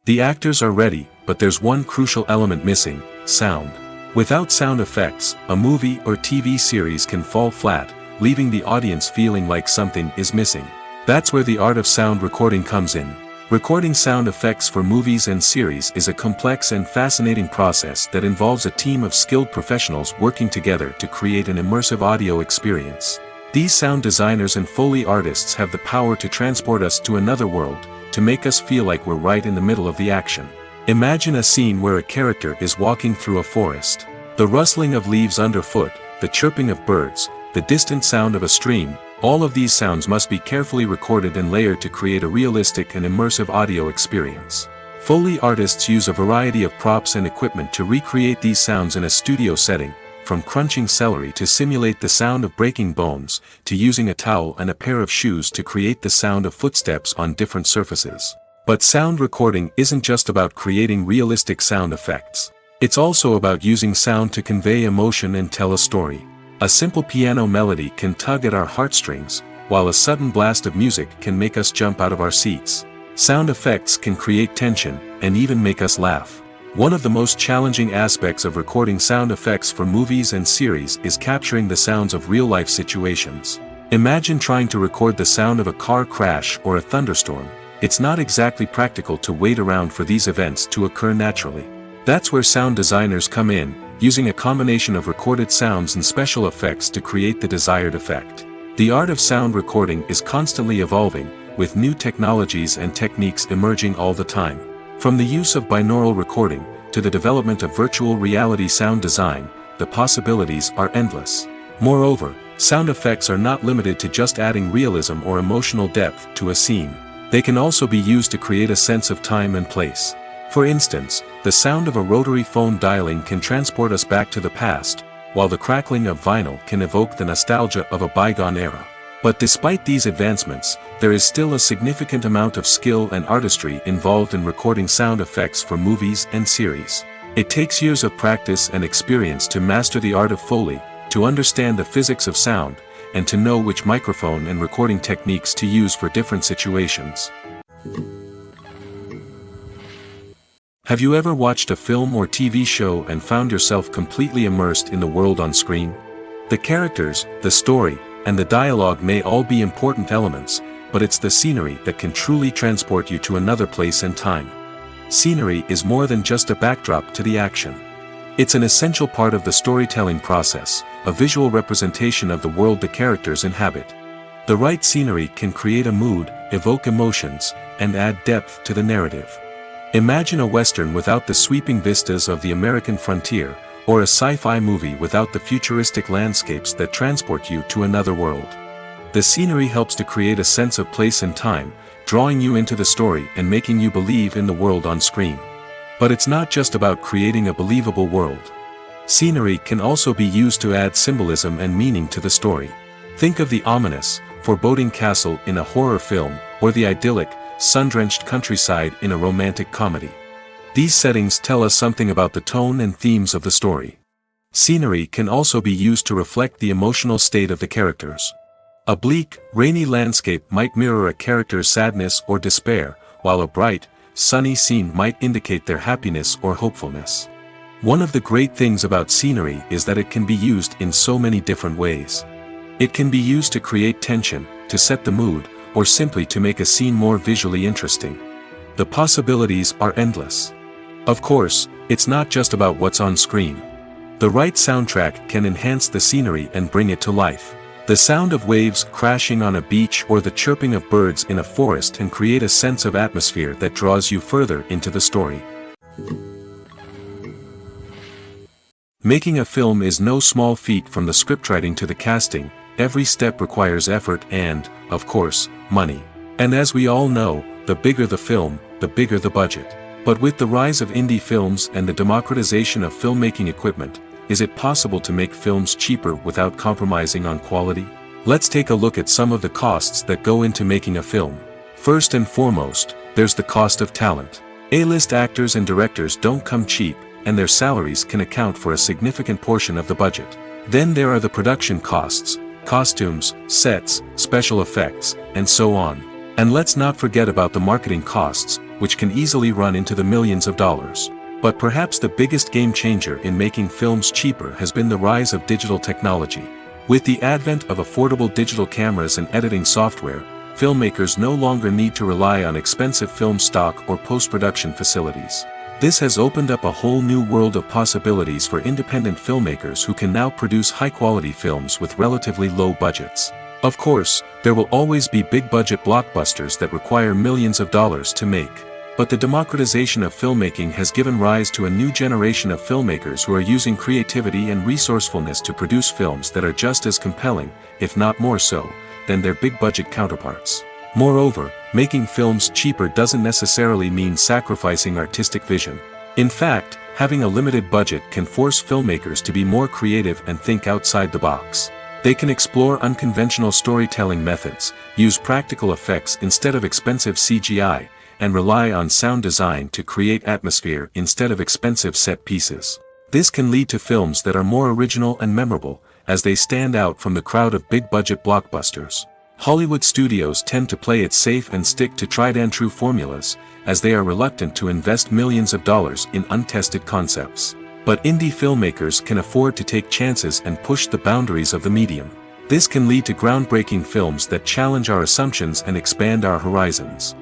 The actors are ready, but there's one crucial element missing: sound. Without sound effects, a movie or TV series can fall flat, leaving the audience feeling like something is missing. That's where the art of sound recording comes in. Recording sound effects for movies and series is a complex and fascinating process that involves a team of skilled professionals working together to create an immersive audio experience. These sound designers and Foley artists have the power to transport us to another world, to make us feel like we're right in the middle of the action. Imagine a scene where a character is walking through a forest. The rustling of leaves underfoot, the chirping of birds, the distant sound of a stream, all of these sounds must be carefully recorded and layered to create a realistic and immersive audio experience. Foley artists use a variety of props and equipment to recreate these sounds in a studio setting, from crunching celery to simulate the sound of breaking bones, to using a towel and a pair of shoes to create the sound of footsteps on different surfaces. But sound recording isn't just about creating realistic sound effects. It's also about using sound to convey emotion and tell a story. A simple piano melody can tug at our heartstrings, while a sudden blast of music can make us jump out of our seats. Sound effects can create tension, and even make us laugh. One of the most challenging aspects of recording sound effects for movies and series is capturing the sounds of real-life situations. Imagine trying to record the sound of a car crash or a thunderstorm. It's not exactly practical to wait around for these events to occur naturally. That's where sound designers come in, using a combination of recorded sounds and special effects to create the desired effect. The art of sound recording is constantly evolving, with new technologies and techniques emerging all the time. From the use of binaural recording, to the development of virtual reality sound design, the possibilities are endless. Moreover, sound effects are not limited to just adding realism or emotional depth to a scene. They can also be used to create a sense of time and place. For instance, the sound of a rotary phone dialing can transport us back to the past, while the crackling of vinyl can evoke the nostalgia of a bygone era. But despite these advancements, there is still a significant amount of skill and artistry involved in recording sound effects for movies and series. It takes years of practice and experience to master the art of Foley, to understand the physics of sound, and to know which microphone and recording techniques to use for different situations. Have you ever watched a film or TV show and found yourself completely immersed in the world on screen? The characters, the story, and the dialogue may all be important elements, but it's the scenery that can truly transport you to another place and time. Scenery is more than just a backdrop to the action. It's an essential part of the storytelling process, a visual representation of the world the characters inhabit. The right scenery can create a mood, evoke emotions, and add depth to the narrative. Imagine a Western without the sweeping vistas of the American frontier, or a sci-fi movie without the futuristic landscapes that transport you to another world. The scenery helps to create a sense of place and time, drawing you into the story and making you believe in the world on screen. But it's not just about creating a believable world. Scenery can also be used to add symbolism and meaning to the story. Think of the ominous, foreboding castle in a horror film, or the idyllic, sun-drenched countryside in a romantic comedy. These settings tell us something about the tone and themes of the story. Scenery can also be used to reflect the emotional state of the characters. A bleak, rainy landscape might mirror a character's sadness or despair, while a bright, sunny scene might indicate their happiness or hopefulness. One of the great things about scenery is that it can be used in so many different ways. It can be used to create tension, to set the mood, or simply to make a scene more visually interesting. The possibilities are endless. Of course, it's not just about what's on screen. The right soundtrack can enhance the scenery and bring it to life. The sound of waves crashing on a beach or the chirping of birds in a forest can create a sense of atmosphere that draws you further into the story. Making a film is no small feat. From the scriptwriting to the casting, every step requires effort and, of course, money. And as we all know, the bigger the film, the bigger the budget. But with the rise of indie films and the democratization of filmmaking equipment, is it possible to make films cheaper without compromising on quality? Let's take a look at some of the costs that go into making a film. First and foremost, there's the cost of talent. A-list actors and directors don't come cheap, and their salaries can account for a significant portion of the budget. Then there are the production costs, costumes, sets, special effects, and so on. And let's not forget about the marketing costs, which can easily run into the millions of dollars. But perhaps the biggest game changer in making films cheaper has been the rise of digital technology. With the advent of affordable digital cameras and editing software, filmmakers no longer need to rely on expensive film stock or post-production facilities. This has opened up a whole new world of possibilities for independent filmmakers who can now produce high-quality films with relatively low budgets. Of course, there will always be big-budget blockbusters that require millions of dollars to make. But the democratization of filmmaking has given rise to a new generation of filmmakers who are using creativity and resourcefulness to produce films that are just as compelling, if not more so, than their big-budget counterparts. Moreover, making films cheaper doesn't necessarily mean sacrificing artistic vision. In fact, having a limited budget can force filmmakers to be more creative and think outside the box. They can explore unconventional storytelling methods, use practical effects instead of expensive CGI, and rely on sound design to create atmosphere instead of expensive set pieces. This can lead to films that are more original and memorable, as they stand out from the crowd of big-budget blockbusters. Hollywood studios tend to play it safe and stick to tried-and-true formulas, as they are reluctant to invest millions of dollars in untested concepts. But indie filmmakers can afford to take chances and push the boundaries of the medium. This can lead to groundbreaking films that challenge our assumptions and expand our horizons.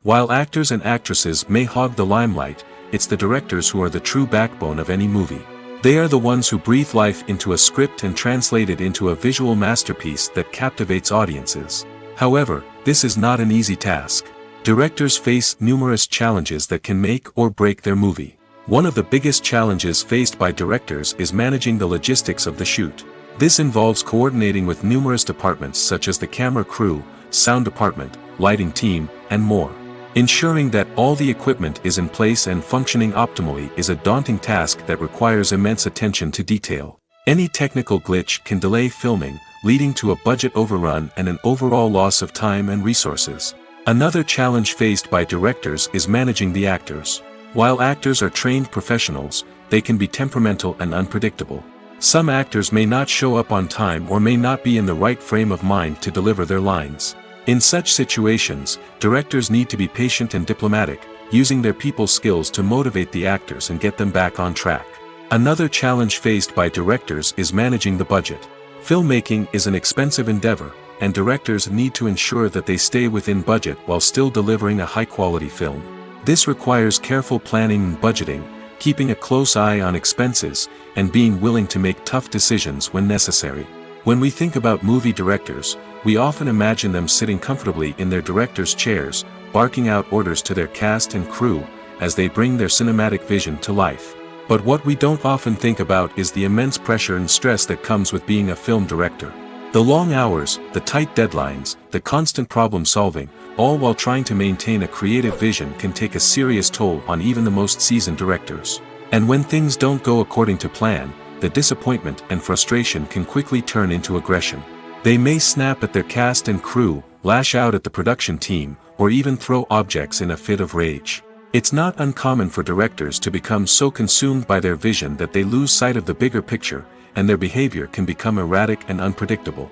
While actors and actresses may hog the limelight, it's the directors who are the true backbone of any movie. They are the ones who breathe life into a script and translate it into a visual masterpiece that captivates audiences. However, this is not an easy task. Directors face numerous challenges that can make or break their movie. One of the biggest challenges faced by directors is managing the logistics of the shoot. This involves coordinating with numerous departments such as the camera crew, sound department, lighting team, and more. Ensuring that all the equipment is in place and functioning optimally is a daunting task that requires immense attention to detail. Any technical glitch can delay filming, leading to a budget overrun and an overall loss of time and resources. Another challenge faced by directors is managing the actors. While actors are trained professionals, they can be temperamental and unpredictable. Some actors may not show up on time or may not be in the right frame of mind to deliver their lines. In such situations, directors need to be patient and diplomatic, using their people skills to motivate the actors and get them back on track. Another challenge faced by directors is managing the budget. Filmmaking is an expensive endeavor, and directors need to ensure that they stay within budget while still delivering a high-quality film. This requires careful planning and budgeting, keeping a close eye on expenses, and being willing to make tough decisions when necessary. When we think about movie directors, we often imagine them sitting comfortably in their director's chairs, barking out orders to their cast and crew, as they bring their cinematic vision to life. But what we don't often think about is the immense pressure and stress that comes with being a film director. The long hours, the tight deadlines, the constant problem solving, all while trying to maintain a creative vision can take a serious toll on even the most seasoned directors. And when things don't go according to plan, the disappointment and frustration can quickly turn into aggression. They may snap at their cast and crew, lash out at the production team, or even throw objects in a fit of rage. It's not uncommon for directors to become so consumed by their vision that they lose sight of the bigger picture, and their behavior can become erratic and unpredictable.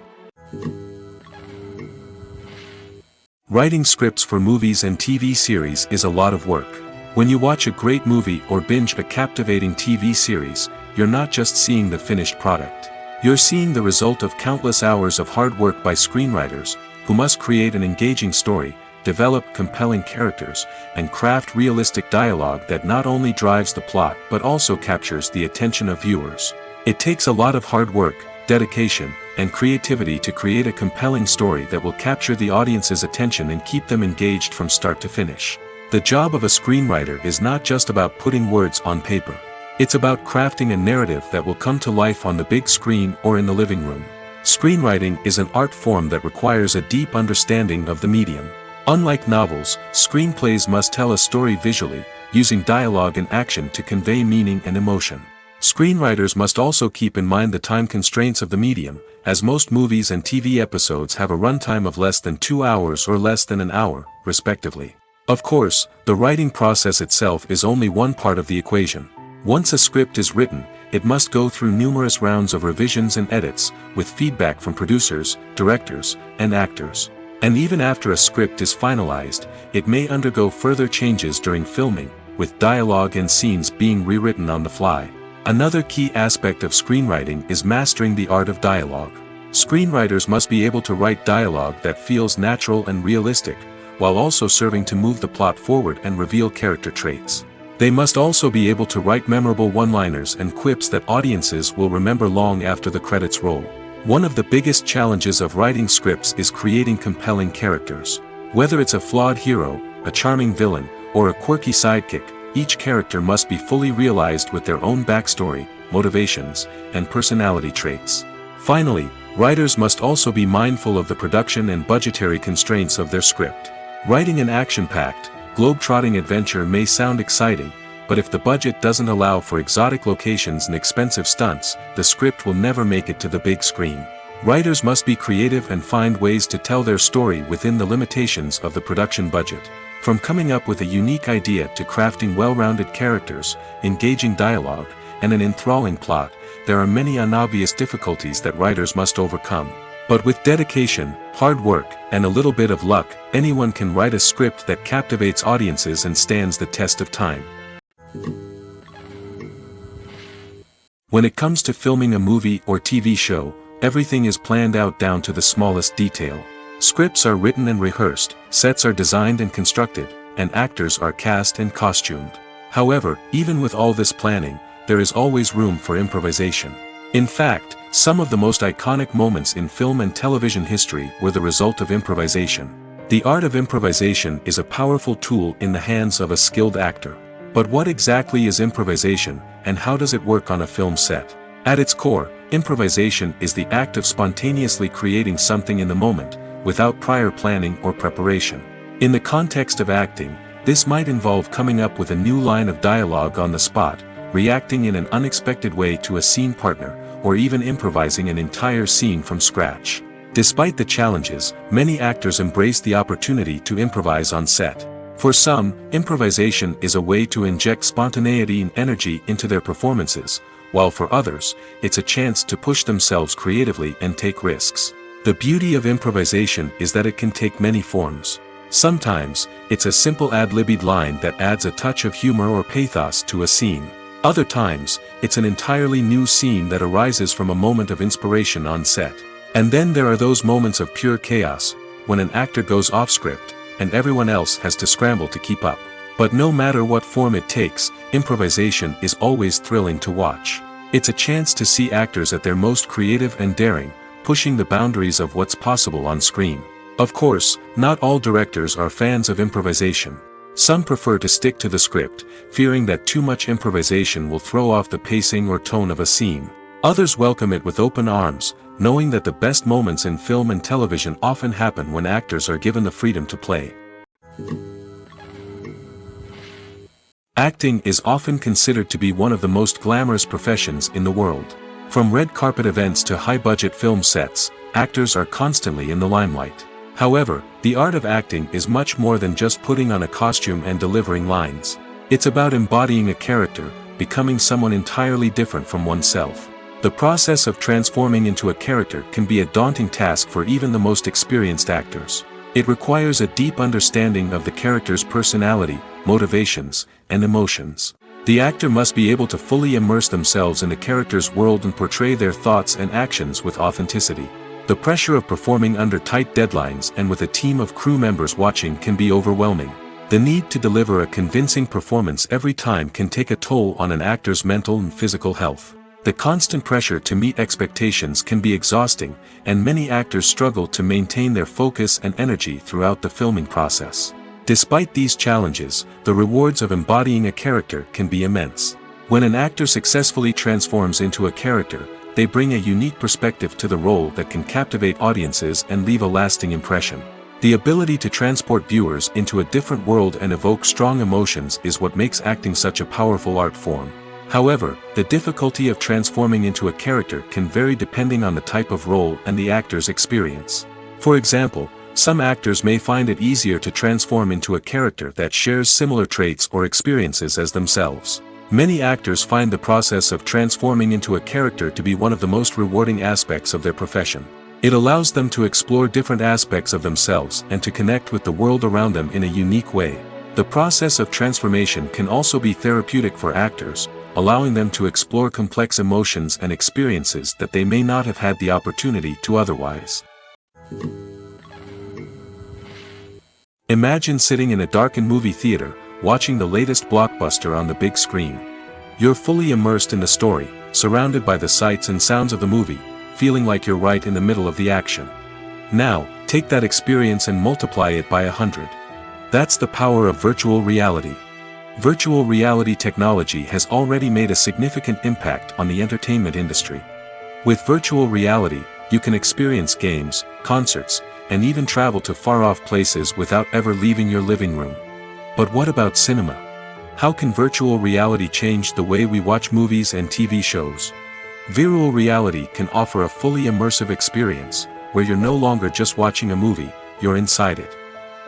Writing scripts for movies and TV series is a lot of work. When you watch a great movie or binge a captivating TV series, you're not just seeing the finished product. You're seeing the result of countless hours of hard work by screenwriters, who must create an engaging story, develop compelling characters, and craft realistic dialogue that not only drives the plot but also captures the attention of viewers. It takes a lot of hard work, dedication, and creativity to create a compelling story that will capture the audience's attention and keep them engaged from start to finish. The job of a screenwriter is not just about putting words on paper. It's about crafting a narrative that will come to life on the big screen or in the living room. Screenwriting is an art form that requires a deep understanding of the medium. Unlike novels, screenplays must tell a story visually, using dialogue and action to convey meaning and emotion. Screenwriters must also keep in mind the time constraints of the medium, as most movies and TV episodes have a runtime of less than 2 hours or less than an hour, respectively. Of course, the writing process itself is only one part of the equation. Once a script is written, it must go through numerous rounds of revisions and edits, with feedback from producers, directors, and actors. And even after a script is finalized, it may undergo further changes during filming, with dialogue and scenes being rewritten on the fly. Another key aspect of screenwriting is mastering the art of dialogue. Screenwriters must be able to write dialogue that feels natural and realistic, while also serving to move the plot forward and reveal character traits. They must also be able to write memorable one-liners and quips that audiences will remember long after the credits roll. One of the biggest challenges of writing scripts is creating compelling characters. Whether it's a flawed hero, a charming villain, or a quirky sidekick, each character must be fully realized with their own backstory, motivations, and personality traits. Finally, writers must also be mindful of the production and budgetary constraints of their script. Writing an action-packed, globe-trotting adventure may sound exciting, but if the budget doesn't allow for exotic locations and expensive stunts, the script will never make it to the big screen. Writers must be creative and find ways to tell their story within the limitations of the production budget. From coming up with a unique idea to crafting well-rounded characters, engaging dialogue, and an enthralling plot, there are many unobvious difficulties that writers must overcome. But with dedication, hard work, and a little bit of luck, anyone can write a script that captivates audiences and stands the test of time. When it comes to filming a movie or TV show, everything is planned out down to the smallest detail. Scripts are written and rehearsed, sets are designed and constructed, and actors are cast and costumed. However, even with all this planning, there is always room for improvisation. In fact, some of the most iconic moments in film and television history were the result of improvisation. The art of improvisation is a powerful tool in the hands of a skilled actor. But what exactly is improvisation, and how does it work on a film set? At its core, improvisation is the act of spontaneously creating something in the moment, without prior planning or preparation. In the context of acting, this might involve coming up with a new line of dialogue on the spot, reacting in an unexpected way to a scene partner, or even improvising an entire scene from scratch. Despite the challenges, many actors embrace the opportunity to improvise on set. For some, improvisation is a way to inject spontaneity and energy into their performances, while for others, it's a chance to push themselves creatively and take risks. The beauty of improvisation is that it can take many forms. Sometimes, it's a simple ad-libbed line that adds a touch of humor or pathos to a scene. Other times, it's an entirely new scene that arises from a moment of inspiration on set. And then there are those moments of pure chaos, when an actor goes off script, and everyone else has to scramble to keep up. But no matter what form it takes, improvisation is always thrilling to watch. It's a chance to see actors at their most creative and daring, pushing the boundaries of what's possible on screen. Of course, not all directors are fans of improvisation. Some prefer to stick to the script, fearing that too much improvisation will throw off the pacing or tone of a scene. Others welcome it with open arms, knowing that the best moments in film and television often happen when actors are given the freedom to play. Acting is often considered to be one of the most glamorous professions in the world. From red carpet events to high-budget film sets, actors are constantly in the limelight. However, the art of acting is much more than just putting on a costume and delivering lines. It's about embodying a character, becoming someone entirely different from oneself. The process of transforming into a character can be a daunting task for even the most experienced actors. It requires a deep understanding of the character's personality, motivations, and emotions. The actor must be able to fully immerse themselves in the character's world and portray their thoughts and actions with authenticity. The pressure of performing under tight deadlines and with a team of crew members watching can be overwhelming. The need to deliver a convincing performance every time can take a toll on an actor's mental and physical health. The constant pressure to meet expectations can be exhausting, and many actors struggle to maintain their focus and energy throughout the filming process. Despite these challenges, the rewards of embodying a character can be immense. When an actor successfully transforms into a character, they bring a unique perspective to the role that can captivate audiences and leave a lasting impression. The ability to transport viewers into a different world and evoke strong emotions is what makes acting such a powerful art form. However, the difficulty of transforming into a character can vary depending on the type of role and the actor's experience. For example, some actors may find it easier to transform into a character that shares similar traits or experiences as themselves. Many actors find the process of transforming into a character to be one of the most rewarding aspects of their profession. It allows them to explore different aspects of themselves and to connect with the world around them in a unique way. The process of transformation can also be therapeutic for actors, allowing them to explore complex emotions and experiences that they may not have had the opportunity to otherwise. Imagine sitting in a darkened movie theater, watching the latest blockbuster on the big screen. You're fully immersed in the story, surrounded by the sights and sounds of the movie, feeling like you're right in the middle of the action. Now, take that experience and multiply it by 100. That's the power of virtual reality. Virtual reality technology has already made a significant impact on the entertainment industry. With virtual reality, you can experience games, concerts, and even travel to far-off places without ever leaving your living room. But what about cinema? How can virtual reality change the way we watch movies and TV shows? Virtual reality can offer a fully immersive experience, where you're no longer just watching a movie, you're inside it.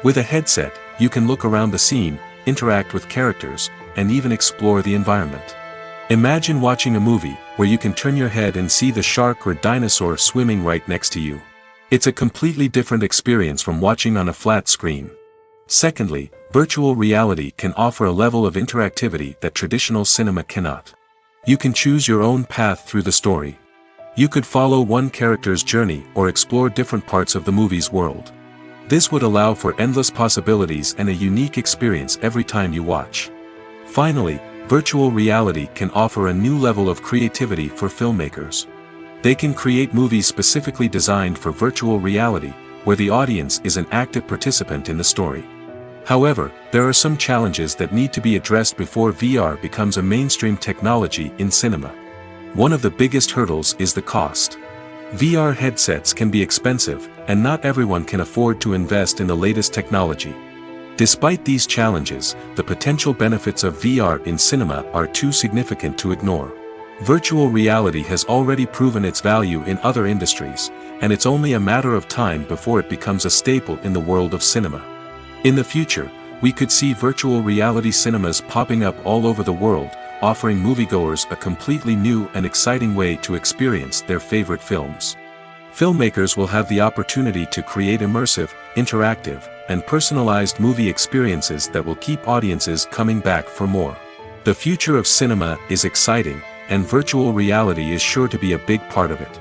With a headset, you can look around the scene, interact with characters, and even explore the environment. Imagine watching a movie, where you can turn your head and see the shark or dinosaur swimming right next to you. It's a completely different experience from watching on a flat screen. Secondly, virtual reality can offer a level of interactivity that traditional cinema cannot. You can choose your own path through the story. You could follow one character's journey or explore different parts of the movie's world. This would allow for endless possibilities and a unique experience every time you watch. Finally, virtual reality can offer a new level of creativity for filmmakers. They can create movies specifically designed for virtual reality, where the audience is an active participant in the story. However, there are some challenges that need to be addressed before VR becomes a mainstream technology in cinema. One of the biggest hurdles is the cost. VR headsets can be expensive, and not everyone can afford to invest in the latest technology. Despite these challenges, the potential benefits of VR in cinema are too significant to ignore. Virtual reality has already proven its value in other industries, and it's only a matter of time before it becomes a staple in the world of cinema. In the future, we could see virtual reality cinemas popping up all over the world, offering moviegoers a completely new and exciting way to experience their favorite films. Filmmakers will have the opportunity to create immersive, interactive, and personalized movie experiences that will keep audiences coming back for more. The future of cinema is exciting, and virtual reality is sure to be a big part of it.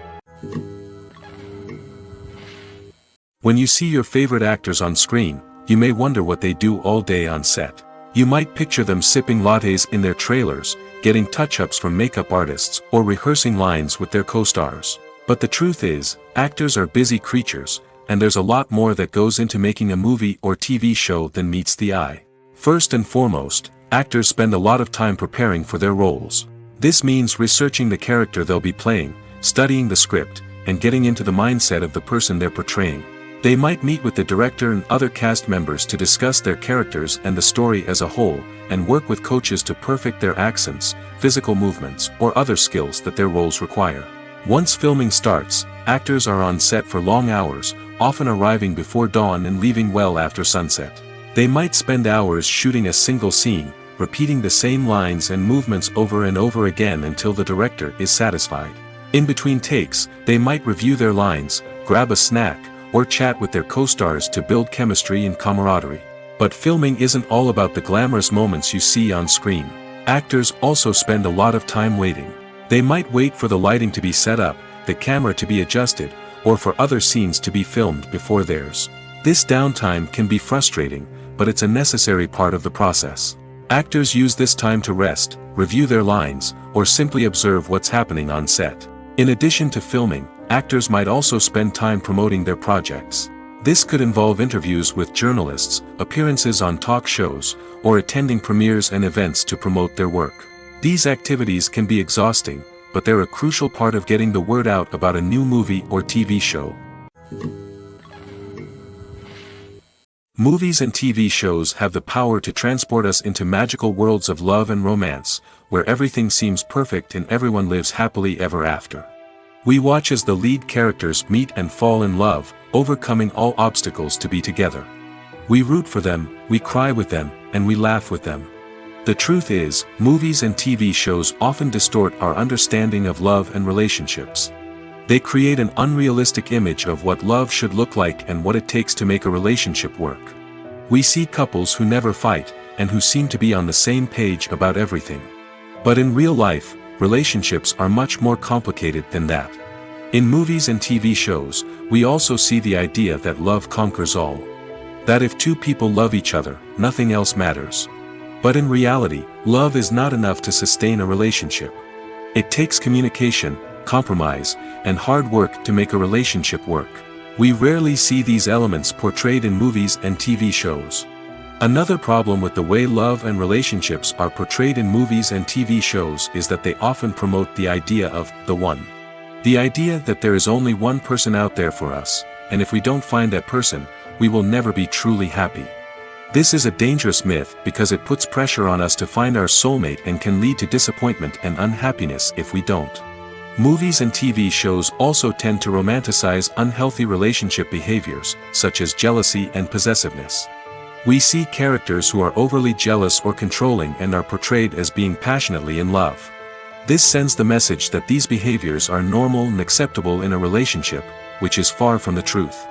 When you see your favorite actors on screen, you may wonder what they do all day on set. You might picture them sipping lattes in their trailers, getting touch-ups from makeup artists, or rehearsing lines with their co-stars. But the truth is, actors are busy creatures, and there's a lot more that goes into making a movie or TV show than meets the eye. First and foremost, actors spend a lot of time preparing for their roles. This means researching the character they'll be playing, studying the script, and getting into the mindset of the person they're portraying. They might meet with the director and other cast members to discuss their characters and the story as a whole, and work with coaches to perfect their accents, physical movements, or other skills that their roles require. Once filming starts, actors are on set for long hours, often arriving before dawn and leaving well after sunset. They might spend hours shooting a single scene, repeating the same lines and movements over and over again until the director is satisfied. In between takes, they might review their lines, grab a snack, or chat with their co-stars to build chemistry and camaraderie. But filming isn't all about the glamorous moments you see on screen. Actors also spend a lot of time waiting. They might wait for the lighting to be set up, the camera to be adjusted, or for other scenes to be filmed before theirs. This downtime can be frustrating, but it's a necessary part of the process. Actors use this time to rest, review their lines, or simply observe what's happening on set. In addition to filming, actors might also spend time promoting their projects. This could involve interviews with journalists, appearances on talk shows, or attending premieres and events to promote their work. These activities can be exhausting, but they're a crucial part of getting the word out about a new movie or TV show. Movies and TV shows have the power to transport us into magical worlds of love and romance, where everything seems perfect and everyone lives happily ever after. We watch as the lead characters meet and fall in love, overcoming all obstacles to be together. We root for them, we cry with them, and we laugh with them. The truth is, movies and TV shows often distort our understanding of love and relationships. They create an unrealistic image of what love should look like and what it takes to make a relationship work. We see couples who never fight, and who seem to be on the same page about everything. But in real life, relationships are much more complicated than that. In movies and TV shows, we also see the idea that love conquers all. That if two people love each other, nothing else matters. But in reality, love is not enough to sustain a relationship. It takes communication, compromise, and hard work to make a relationship work. We rarely see these elements portrayed in movies and TV shows. Another problem with the way love and relationships are portrayed in movies and TV shows is that they often promote the idea of the one. The idea that there is only one person out there for us, and if we don't find that person, we will never be truly happy. This is a dangerous myth because it puts pressure on us to find our soulmate and can lead to disappointment and unhappiness if we don't. Movies and TV shows also tend to romanticize unhealthy relationship behaviors, such as jealousy and possessiveness. We see characters who are overly jealous or controlling and are portrayed as being passionately in love. This sends the message that these behaviors are normal and acceptable in a relationship, which is far from the truth.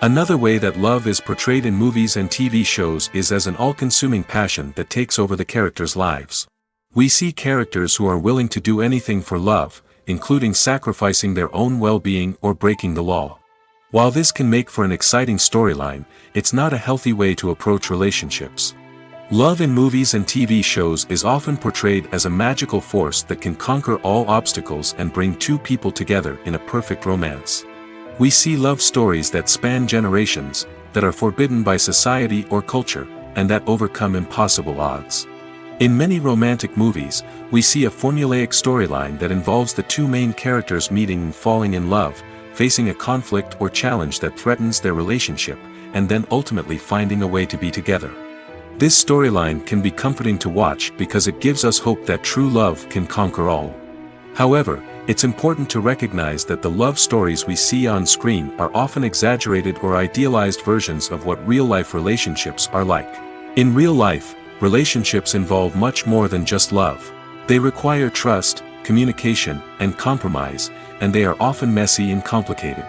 Another way that love is portrayed in movies and TV shows is as an all-consuming passion that takes over the characters' lives. We see characters who are willing to do anything for love, including sacrificing their own well-being or breaking the law. While this can make for an exciting storyline, it's not a healthy way to approach relationships. Love in movies and TV shows is often portrayed as a magical force that can conquer all obstacles and bring two people together in a perfect romance. We see love stories that span generations, that are forbidden by society or culture, and that overcome impossible odds. In many romantic movies, we see a formulaic storyline that involves the two main characters meeting and falling in love, facing a conflict or challenge that threatens their relationship, and then ultimately finding a way to be together. This storyline can be comforting to watch because it gives us hope that true love can conquer all. However, it's important to recognize that the love stories we see on screen are often exaggerated or idealized versions of what real-life relationships are like. In real life, relationships involve much more than just love. They require trust, communication, and compromise, and they are often messy and complicated.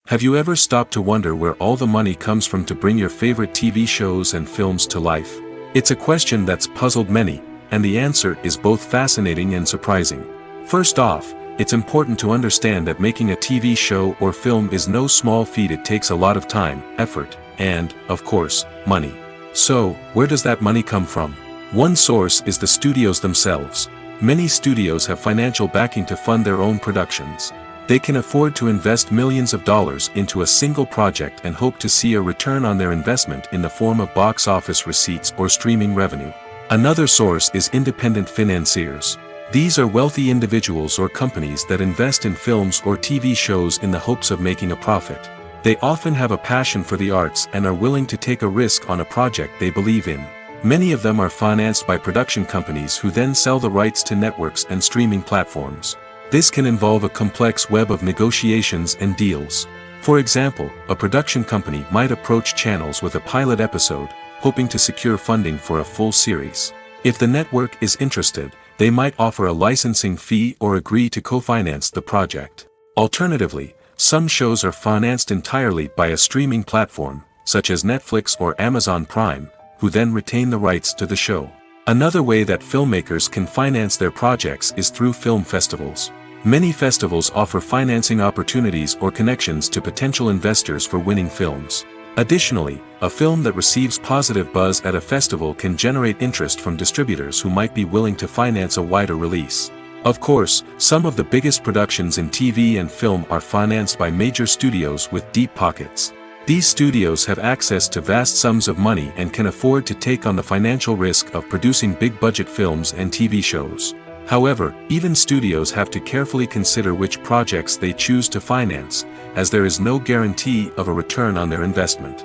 Have you ever stopped to wonder where all the money comes from to bring your favorite TV shows and films to life? It's a question that's puzzled many, and the answer is both fascinating and surprising. First off, it's important to understand that making a TV show or film is no small feat. It takes a lot of time, effort, and, of course, money. So, where does that money come from? One source is the studios themselves. Many studios have financial backing to fund their own productions. They can afford to invest millions of dollars into a single project and hope to see a return on their investment in the form of box office receipts or streaming revenue. Another source is independent financiers. These are wealthy individuals or companies that invest in films or TV shows in the hopes of making a profit. They often have a passion for the arts and are willing to take a risk on a project they believe in. Many of them are financed by production companies who then sell the rights to networks and streaming platforms. This can involve a complex web of negotiations and deals. For example, a production company might approach channels with a pilot episode, hoping to secure funding for a full series. If the network is interested, they might offer a licensing fee or agree to co-finance the project. Alternatively, some shows are financed entirely by a streaming platform, such as Netflix or Amazon Prime, who then retain the rights to the show. Another way that filmmakers can finance their projects is through film festivals. Many festivals offer financing opportunities or connections to potential investors for winning films. Additionally, a film that receives positive buzz at a festival can generate interest from distributors who might be willing to finance a wider release. Of course, some of the biggest productions in TV and film are financed by major studios with deep pockets. These studios have access to vast sums of money and can afford to take on the financial risk of producing big-budget films and TV shows. However, even studios have to carefully consider which projects they choose to finance, as there is no guarantee of a return on their investment.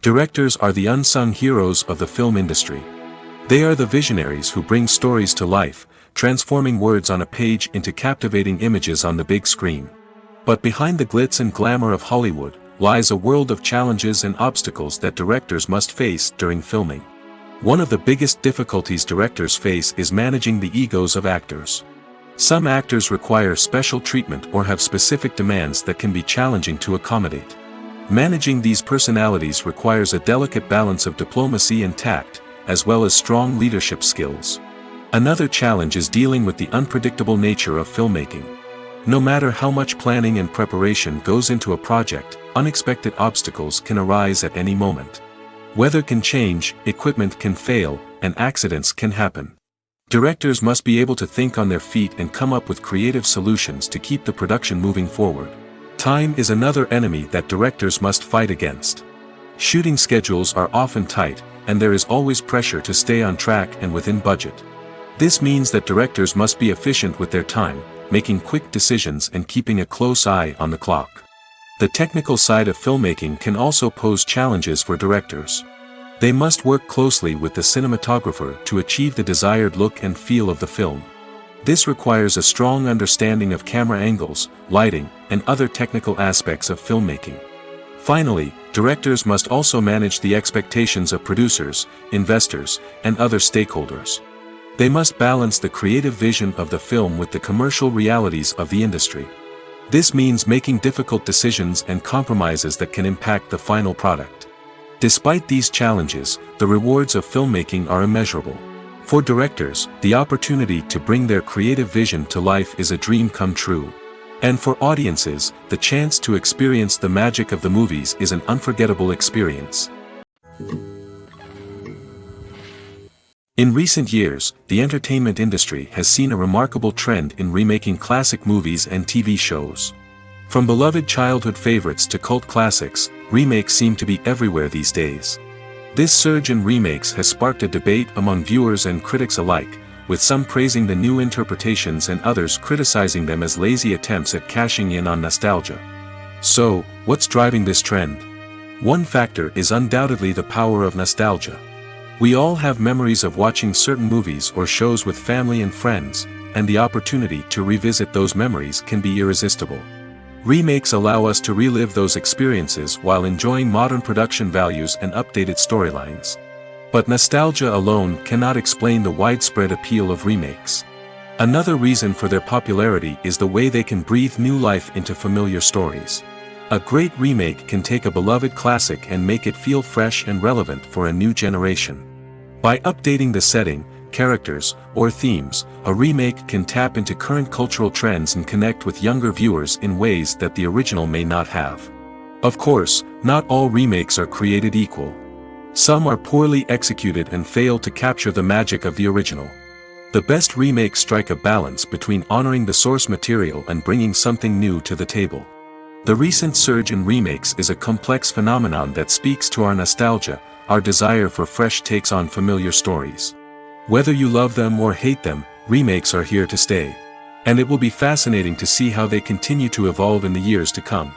Directors are the unsung heroes of the film industry. They are the visionaries who bring stories to life, transforming words on a page into captivating images on the big screen. But behind the glitz and glamour of Hollywood lies a world of challenges and obstacles that directors must face during filming. One of the biggest difficulties directors face is managing the egos of actors. Some actors require special treatment or have specific demands that can be challenging to accommodate. Managing these personalities requires a delicate balance of diplomacy and tact, as well as strong leadership skills. Another challenge is dealing with the unpredictable nature of filmmaking. No matter how much planning and preparation goes into a project, unexpected obstacles can arise at any moment. Weather can change, equipment can fail, and accidents can happen. Directors must be able to think on their feet and come up with creative solutions to keep the production moving forward. Time is another enemy that directors must fight against. Shooting schedules are often tight, and there is always pressure to stay on track and within budget. This means that directors must be efficient with their time, making quick decisions and keeping a close eye on the clock. The technical side of filmmaking can also pose challenges for directors. They must work closely with the cinematographer to achieve the desired look and feel of the film. This requires a strong understanding of camera angles, lighting, and other technical aspects of filmmaking. Finally, directors must also manage the expectations of producers, investors, and other stakeholders. They must balance the creative vision of the film with the commercial realities of the industry. This means making difficult decisions and compromises that can impact the final product. Despite these challenges, the rewards of filmmaking are immeasurable. For directors, the opportunity to bring their creative vision to life is a dream come true. And for audiences, the chance to experience the magic of the movies is an unforgettable experience. In recent years, the entertainment industry has seen a remarkable trend in remaking classic movies and TV shows. From beloved childhood favorites to cult classics, remakes seem to be everywhere these days. This surge in remakes has sparked a debate among viewers and critics alike, with some praising the new interpretations and others criticizing them as lazy attempts at cashing in on nostalgia. So, what's driving this trend? One factor is undoubtedly the power of nostalgia. We all have memories of watching certain movies or shows with family and friends, and the opportunity to revisit those memories can be irresistible. Remakes allow us to relive those experiences while enjoying modern production values and updated storylines. But nostalgia alone cannot explain the widespread appeal of remakes. Another reason for their popularity is the way they can breathe new life into familiar stories. A great remake can take a beloved classic and make it feel fresh and relevant for a new generation. By updating the setting, characters, or themes, a remake can tap into current cultural trends and connect with younger viewers in ways that the original may not have. Of course, not all remakes are created equal. Some are poorly executed and fail to capture the magic of the original. The best remakes strike a balance between honoring the source material and bringing something new to the table. The recent surge in remakes is a complex phenomenon that speaks to our nostalgia, our desire for fresh takes on familiar stories. Whether you love them or hate them, remakes are here to stay. And it will be fascinating to see how they continue to evolve in the years to come.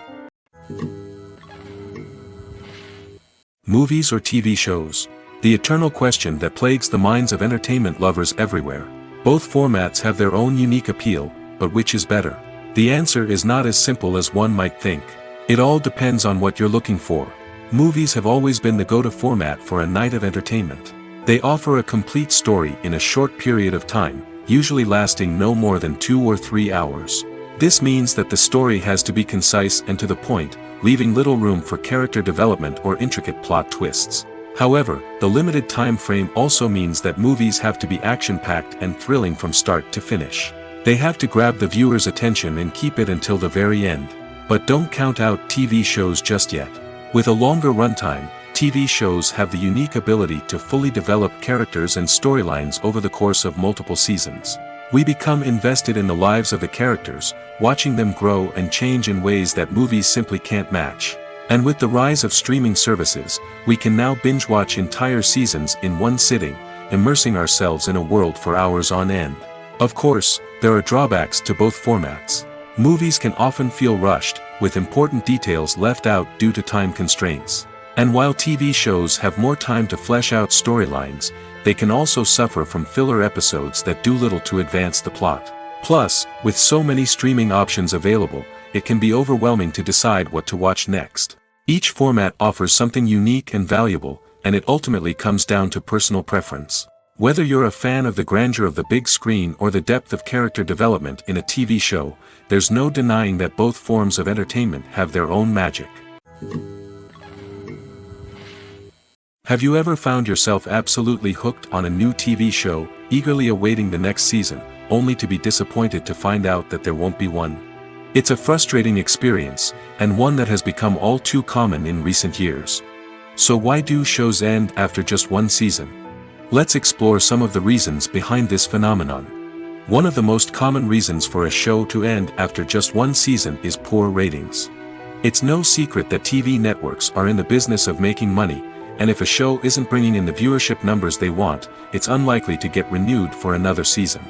Movies or TV shows? The eternal question that plagues the minds of entertainment lovers everywhere. Both formats have their own unique appeal, but which is better? The answer is not as simple as one might think. It all depends on what you're looking for. Movies have always been the go-to format for a night of entertainment. They offer a complete story in a short period of time, usually lasting no more than 2 or 3 hours. This means that the story has to be concise and to the point, leaving little room for character development or intricate plot twists. However, the limited time frame also means that movies have to be action-packed and thrilling from start to finish. They have to grab the viewer's attention and keep it until the very end. But don't count out TV shows just yet. With a longer runtime, TV shows have the unique ability to fully develop characters and storylines over the course of multiple seasons. We become invested in the lives of the characters, watching them grow and change in ways that movies simply can't match. And with the rise of streaming services, we can now binge-watch entire seasons in one sitting, immersing ourselves in a world for hours on end. Of course, there are drawbacks to both formats. Movies can often feel rushed, with important details left out due to time constraints. And while TV shows have more time to flesh out storylines, they can also suffer from filler episodes that do little to advance the plot. Plus, with so many streaming options available, it can be overwhelming to decide what to watch next. Each format offers something unique and valuable, and it ultimately comes down to personal preference. Whether you're a fan of the grandeur of the big screen or the depth of character development in a TV show, there's no denying that both forms of entertainment have their own magic. Have you ever found yourself absolutely hooked on a new TV show, eagerly awaiting the next season, only to be disappointed to find out that there won't be one? It's a frustrating experience, and one that has become all too common in recent years. So why do shows end after just one season? Let's explore some of the reasons behind this phenomenon. One of the most common reasons for a show to end after just one season is poor ratings. It's no secret that TV networks are in the business of making money, and if a show isn't bringing in the viewership numbers they want, it's unlikely to get renewed for another season.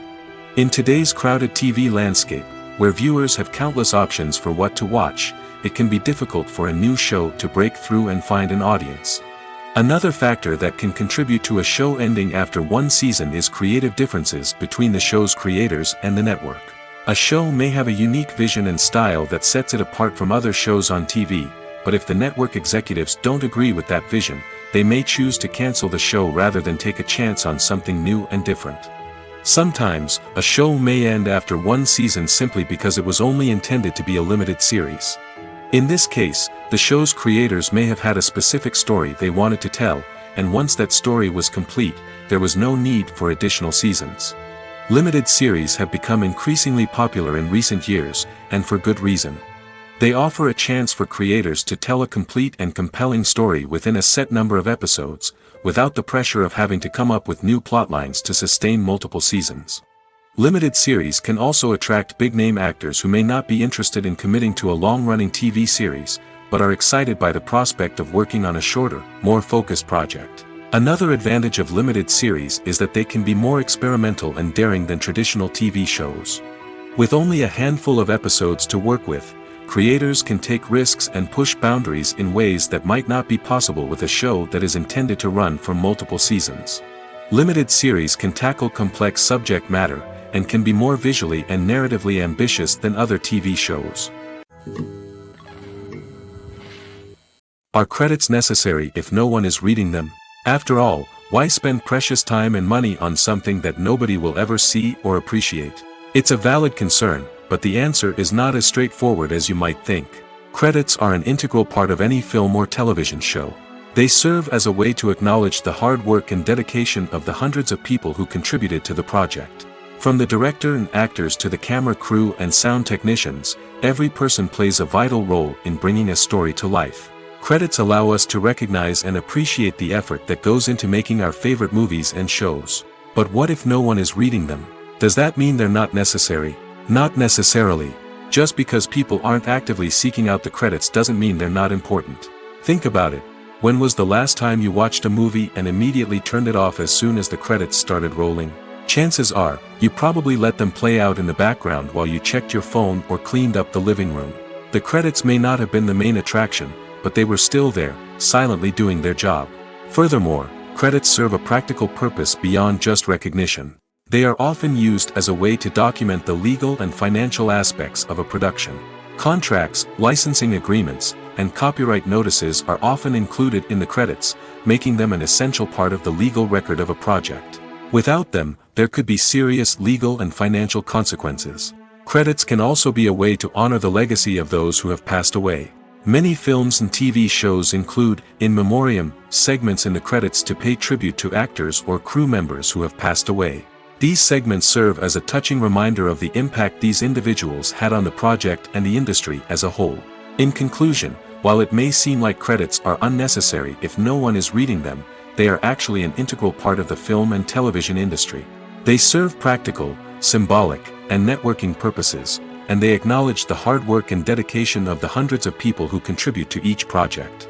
In today's crowded TV landscape, where viewers have countless options for what to watch, it can be difficult for a new show to break through and find an audience. Another factor that can contribute to a show ending after one season is creative differences between the show's creators and the network. A show may have a unique vision and style that sets it apart from other shows on TV, but if the network executives don't agree with that vision, they may choose to cancel the show rather than take a chance on something new and different. Sometimes, a show may end after one season simply because it was only intended to be a limited series. In this case, the show's creators may have had a specific story they wanted to tell, and once that story was complete, there was no need for additional seasons. Limited series have become increasingly popular in recent years, and for good reason. They offer a chance for creators to tell a complete and compelling story within a set number of episodes, without the pressure of having to come up with new plotlines to sustain multiple seasons. Limited series can also attract big-name actors who may not be interested in committing to a long-running TV series, but are excited by the prospect of working on a shorter, more focused project. Another advantage of limited series is that they can be more experimental and daring than traditional TV shows. With only a handful of episodes to work with, creators can take risks and push boundaries in ways that might not be possible with a show that is intended to run for multiple seasons. Limited series can tackle complex subject matter, and can be more visually and narratively ambitious than other TV shows. Are credits necessary if no one is reading them? After all, why spend precious time and money on something that nobody will ever see or appreciate? It's a valid concern, but the answer is not as straightforward as you might think. Credits are an integral part of any film or television show. They serve as a way to acknowledge the hard work and dedication of the hundreds of people who contributed to the project. From the director and actors to the camera crew and sound technicians, every person plays a vital role in bringing a story to life. Credits allow us to recognize and appreciate the effort that goes into making our favorite movies and shows. But what if no one is reading them? Does that mean they're not necessary? Not necessarily. Just because people aren't actively seeking out the credits doesn't mean they're not important. Think about it. When was the last time you watched a movie and immediately turned it off as soon as the credits started rolling? Chances are, you probably let them play out in the background while you checked your phone or cleaned up the living room. The credits may not have been the main attraction, but they were still there, silently doing their job. Furthermore, credits serve a practical purpose beyond just recognition. They are often used as a way to document the legal and financial aspects of a production. Contracts, licensing agreements, and copyright notices are often included in the credits, making them an essential part of the legal record of a project. Without them, there could be serious legal and financial consequences. Credits can also be a way to honor the legacy of those who have passed away. Many films and TV shows include, in memoriam, segments in the credits to pay tribute to actors or crew members who have passed away. These segments serve as a touching reminder of the impact these individuals had on the project and the industry as a whole. In conclusion, while it may seem like credits are unnecessary if no one is reading them, they are actually an integral part of the film and television industry. They serve practical, symbolic, and networking purposes, and they acknowledge the hard work and dedication of the hundreds of people who contribute to each project.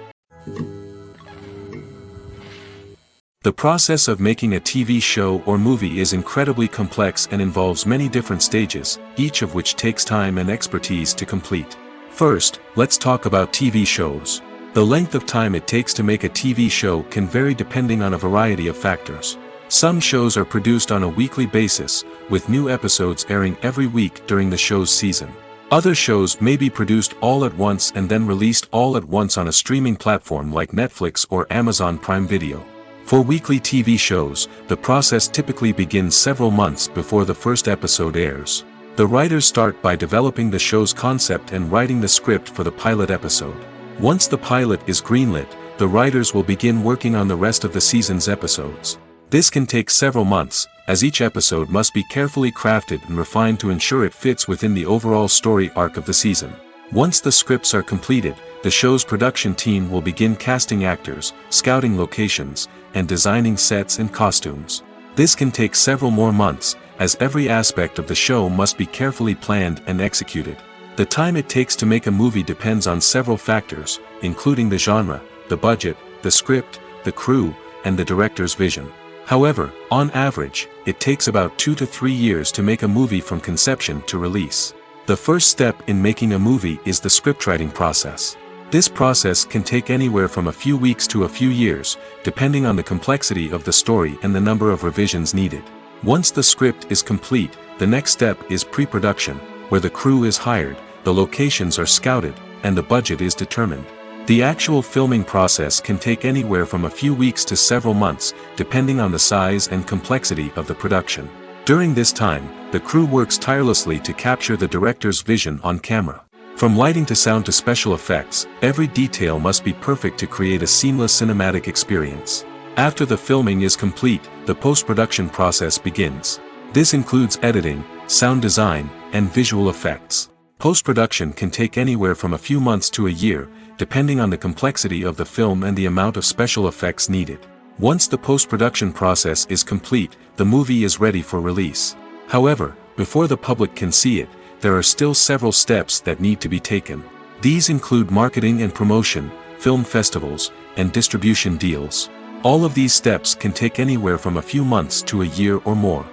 The process of making a TV show or movie is incredibly complex and involves many different stages, each of which takes time and expertise to complete. First, let's talk about TV shows. The length of time it takes to make a TV show can vary depending on a variety of factors. Some shows are produced on a weekly basis, with new episodes airing every week during the show's season. Other shows may be produced all at once and then released all at once on a streaming platform like Netflix or Amazon Prime Video. For weekly TV shows, the process typically begins several months before the first episode airs. The writers start by developing the show's concept and writing the script for the pilot episode. Once the pilot is greenlit, the writers will begin working on the rest of the season's episodes. This can take several months, as each episode must be carefully crafted and refined to ensure it fits within the overall story arc of the season. Once the scripts are completed, the show's production team will begin casting actors, scouting locations, and designing sets and costumes. This can take several more months, as every aspect of the show must be carefully planned and executed. The time it takes to make a movie depends on several factors, including the genre, the budget, the script, the crew, and the director's vision. However, on average, it takes about 2 to 3 years to make a movie from conception to release. The first step in making a movie is the scriptwriting process. This process can take anywhere from a few weeks to a few years, depending on the complexity of the story and the number of revisions needed. Once the script is complete, the next step is pre-production, where the crew is hired, the locations are scouted, and the budget is determined. The actual filming process can take anywhere from a few weeks to several months, depending on the size and complexity of the production. During this time, the crew works tirelessly to capture the director's vision on camera. From lighting to sound to special effects, every detail must be perfect to create a seamless cinematic experience. After the filming is complete, the post-production process begins. This includes editing, sound design, and visual effects. Post-production can take anywhere from a few months to a year, depending on the complexity of the film and the amount of special effects needed. Once the post-production process is complete, the movie is ready for release. However, before the public can see it, there are still several steps that need to be taken. These include marketing and promotion, film festivals, and distribution deals. All of these steps can take anywhere from a few months to a year or more.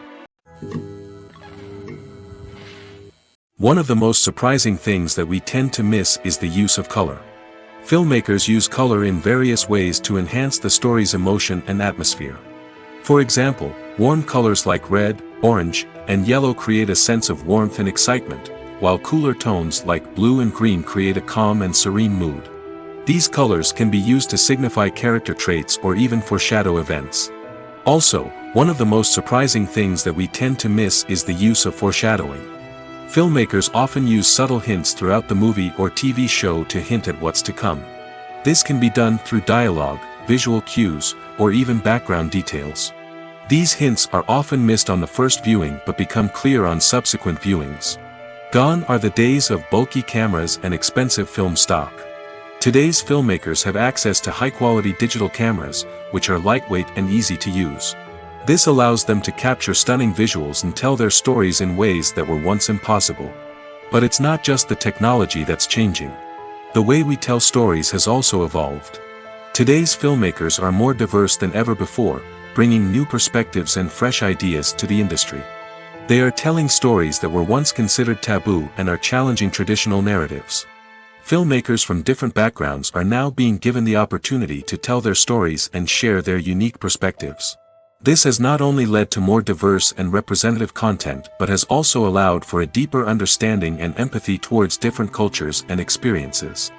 One of the most surprising things that we tend to miss is the use of color. Filmmakers use color in various ways to enhance the story's emotion and atmosphere. For example, warm colors like red, orange, and yellow create a sense of warmth and excitement, while cooler tones like blue and green create a calm and serene mood. These colors can be used to signify character traits or even foreshadow events. Also, one of the most surprising things that we tend to miss is the use of foreshadowing. Filmmakers often use subtle hints throughout the movie or TV show to hint at what's to come. This can be done through dialogue, visual cues, or even background details. These hints are often missed on the first viewing but become clear on subsequent viewings. Gone are the days of bulky cameras and expensive film stock. Today's filmmakers have access to high-quality digital cameras, which are lightweight and easy to use. This allows them to capture stunning visuals and tell their stories in ways that were once impossible. But it's not just the technology that's changing. The way we tell stories has also evolved. Today's filmmakers are more diverse than ever before, bringing new perspectives and fresh ideas to the industry. They are telling stories that were once considered taboo and are challenging traditional narratives. Filmmakers from different backgrounds are now being given the opportunity to tell their stories and share their unique perspectives. This has not only led to more diverse and representative content but has also allowed for a deeper understanding and empathy towards different cultures and experiences.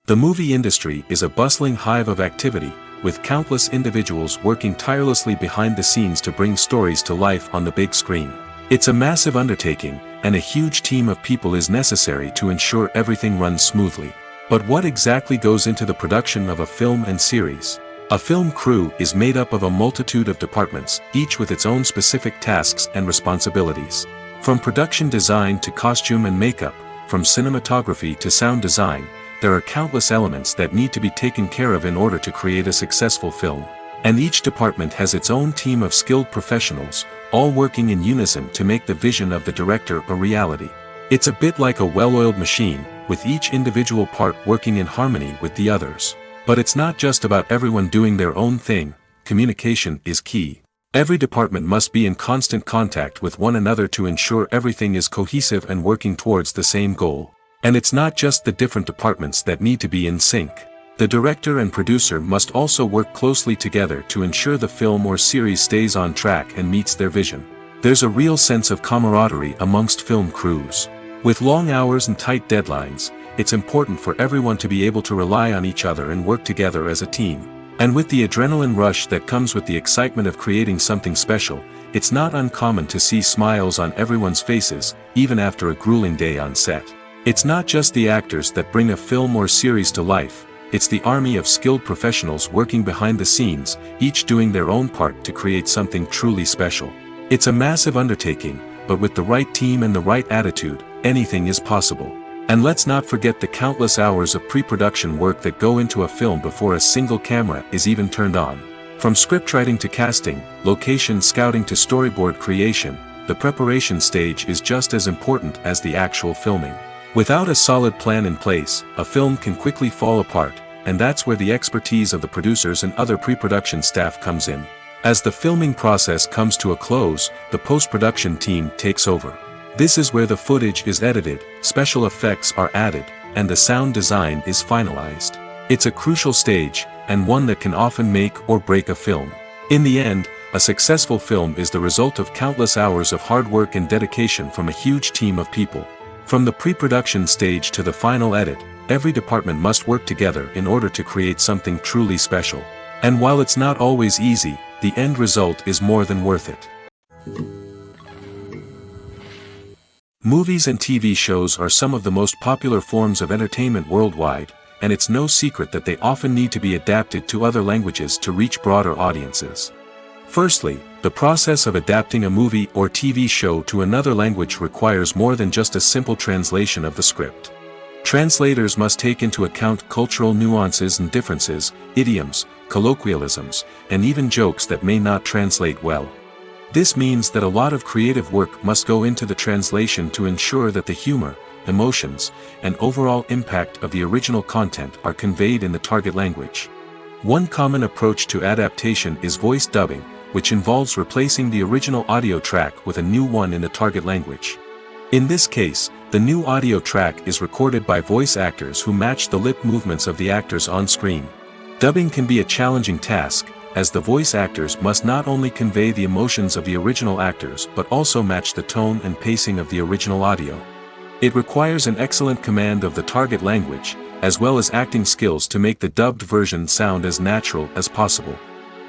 The movie industry is a bustling hive of activity, with countless individuals working tirelessly behind the scenes to bring stories to life on the big screen. It's a massive undertaking, and a huge team of people is necessary to ensure everything runs smoothly. But what exactly goes into the production of a film and series? A film crew is made up of a multitude of departments, each with its own specific tasks and responsibilities. From production design to costume and makeup, from cinematography to sound design, there are countless elements that need to be taken care of in order to create a successful film. And each department has its own team of skilled professionals, all working in unison to make the vision of the director a reality. It's a bit like a well-oiled machine, with each individual part working in harmony with the others. But it's not just about everyone doing their own thing, communication is key. Every department must be in constant contact with one another to ensure everything is cohesive and working towards the same goal. And it's not just the different departments that need to be in sync. The director and producer must also work closely together to ensure the film or series stays on track and meets their vision. There's a real sense of camaraderie amongst film crews. With long hours and tight deadlines, it's important for everyone to be able to rely on each other and work together as a team. And with the adrenaline rush that comes with the excitement of creating something special, it's not uncommon to see smiles on everyone's faces, even after a grueling day on set. It's not just the actors that bring a film or series to life, it's the army of skilled professionals working behind the scenes, each doing their own part to create something truly special. It's a massive undertaking, but with the right team and the right attitude, anything is possible. And let's not forget the countless hours of pre-production work that go into a film before a single camera is even turned on. From scriptwriting to casting, location scouting to storyboard creation, the preparation stage is just as important as the actual filming. Without a solid plan in place, a film can quickly fall apart, and that's where the expertise of the producers and other pre-production staff comes in. As the filming process comes to a close, the post-production team takes over. This is where the footage is edited, special effects are added, and the sound design is finalized. It's a crucial stage, and one that can often make or break a film. In the end, a successful film is the result of countless hours of hard work and dedication from a huge team of people. From the pre-production stage to the final edit, every department must work together in order to create something truly special. And while it's not always easy, the end result is more than worth it. Movies and TV shows are some of the most popular forms of entertainment worldwide, and it's no secret that they often need to be adapted to other languages to reach broader audiences. Firstly, the process of adapting a movie or TV show to another language requires more than just a simple translation of the script. Translators must take into account cultural nuances and differences, idioms, colloquialisms, and even jokes that may not translate well. This means that a lot of creative work must go into the translation to ensure that the humor, emotions, and overall impact of the original content are conveyed in the target language. One common approach to adaptation is voice dubbing, which involves replacing the original audio track with a new one in the target language. In this case, the new audio track is recorded by voice actors who match the lip movements of the actors on screen. Dubbing can be a challenging task, as the voice actors must not only convey the emotions of the original actors but also match the tone and pacing of the original audio. It requires an excellent command of the target language, as well as acting skills to make the dubbed version sound as natural as possible.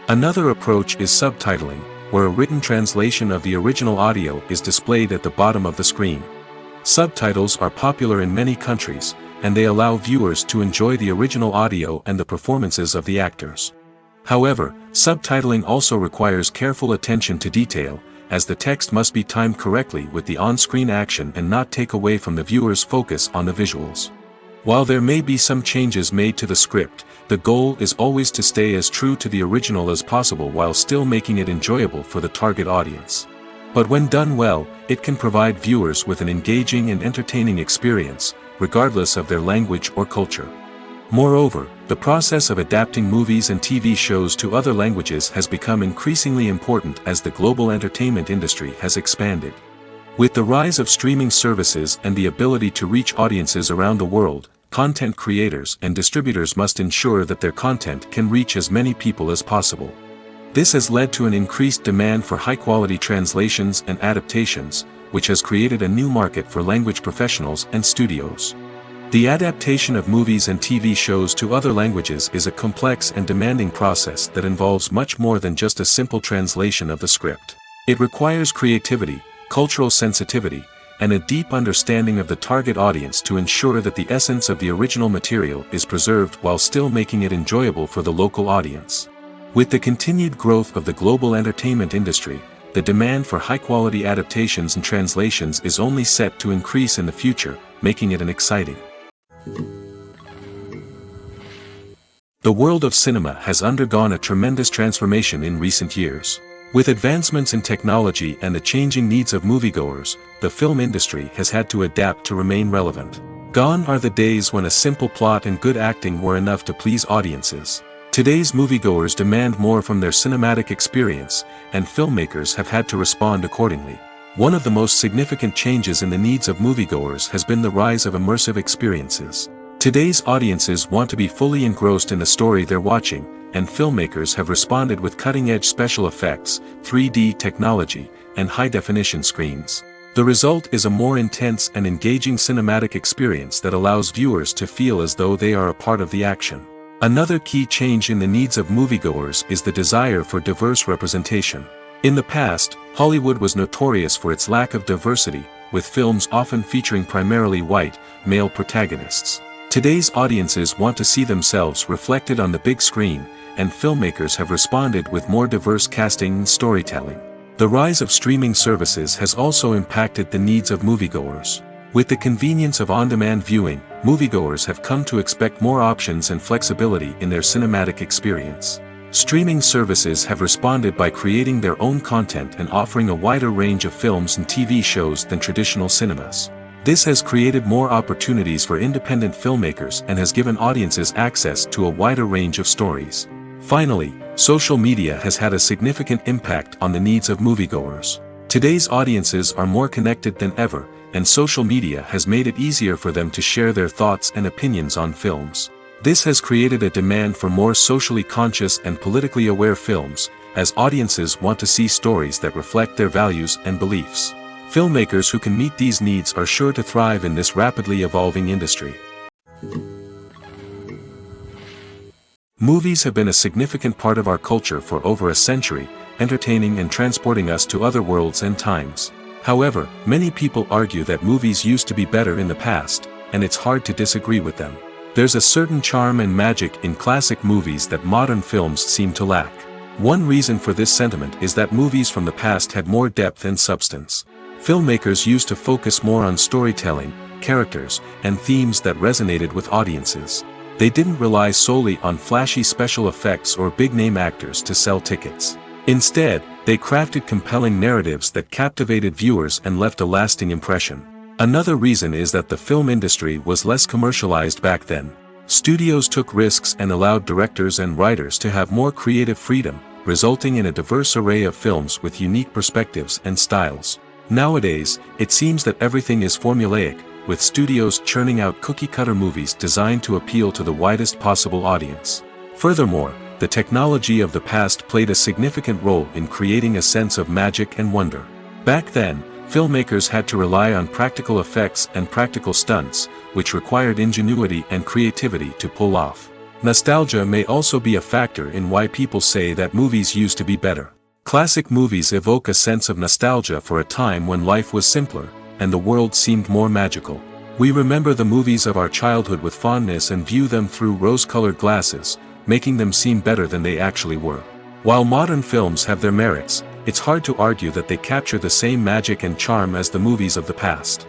Another approach is subtitling, where a written translation of the original audio is displayed at the bottom of the screen. Subtitles are popular in many countries, and they allow viewers to enjoy the original audio and the performances of the actors. However, subtitling also requires careful attention to detail, as the text must be timed correctly with the on-screen action and not take away from the viewer's focus on the visuals. While there may be some changes made to the script, the goal is always to stay as true to the original as possible while still making it enjoyable for the target audience. But when done well, it can provide viewers with an engaging and entertaining experience, regardless of their language or culture. Moreover, the process of adapting movies and TV shows to other languages has become increasingly important as the global entertainment industry has expanded. With the rise of streaming services and the ability to reach audiences around the world, content creators and distributors must ensure that their content can reach as many people as possible. This has led to an increased demand for high-quality translations and adaptations, which has created a new market for language professionals and studios. The adaptation of movies and TV shows to other languages is a complex and demanding process that involves much more than just a simple translation of the script. It requires creativity, cultural sensitivity, and a deep understanding of the target audience to ensure that the essence of the original material is preserved while still making it enjoyable for the local audience. With the continued growth of the global entertainment industry, the demand for high-quality adaptations and translations is only set to increase in the future, making it an exciting. The world of cinema has undergone a tremendous transformation in recent years. With advancements in technology and the changing needs of moviegoers, the film industry has had to adapt to remain relevant. Gone are the days when a simple plot and good acting were enough to please audiences. Today's moviegoers demand more from their cinematic experience, and filmmakers have had to respond accordingly. One of the most significant changes in the needs of moviegoers has been the rise of immersive experiences. Today's audiences want to be fully engrossed in the story they're watching, and filmmakers have responded with cutting-edge special effects, 3D technology, and high-definition screens. The result is a more intense and engaging cinematic experience that allows viewers to feel as though they are a part of the action. Another key change in the needs of moviegoers is the desire for diverse representation. In the past, Hollywood was notorious for its lack of diversity, with films often featuring primarily white, male protagonists. Today's audiences want to see themselves reflected on the big screen, and filmmakers have responded with more diverse casting and storytelling. The rise of streaming services has also impacted the needs of moviegoers. With the convenience of on-demand viewing, moviegoers have come to expect more options and flexibility in their cinematic experience. Streaming services have responded by creating their own content and offering a wider range of films and TV shows than traditional cinemas. This has created more opportunities for independent filmmakers and has given audiences access to a wider range of stories. Finally, social media has had a significant impact on the needs of moviegoers. Today's audiences are more connected than ever, and social media has made it easier for them to share their thoughts and opinions on films. This has created a demand for more socially conscious and politically aware films, as audiences want to see stories that reflect their values and beliefs. Filmmakers who can meet these needs are sure to thrive in this rapidly evolving industry. Movies have been a significant part of our culture for over a century, entertaining and transporting us to other worlds and times. However, many people argue that movies used to be better in the past, and it's hard to disagree with them. There's a certain charm and magic in classic movies that modern films seem to lack. One reason for this sentiment is that movies from the past had more depth and substance. Filmmakers used to focus more on storytelling, characters, and themes that resonated with audiences. They didn't rely solely on flashy special effects or big-name actors to sell tickets. Instead, they crafted compelling narratives that captivated viewers and left a lasting impression. Another reason is that the film industry was less commercialized back then. Studios took risks and allowed directors and writers to have more creative freedom, resulting in a diverse array of films with unique perspectives and styles. Nowadays, it seems that everything is formulaic, with studios churning out cookie-cutter movies designed to appeal to the widest possible audience. Furthermore, the technology of the past played a significant role in creating a sense of magic and wonder. Back then, filmmakers had to rely on practical effects and practical stunts, which required ingenuity and creativity to pull off. Nostalgia may also be a factor in why people say that movies used to be better. Classic movies evoke a sense of nostalgia for a time when life was simpler, and the world seemed more magical. We remember the movies of our childhood with fondness and view them through rose-colored glasses, making them seem better than they actually were. While modern films have their merits, it's hard to argue that they capture the same magic and charm as the movies of the past.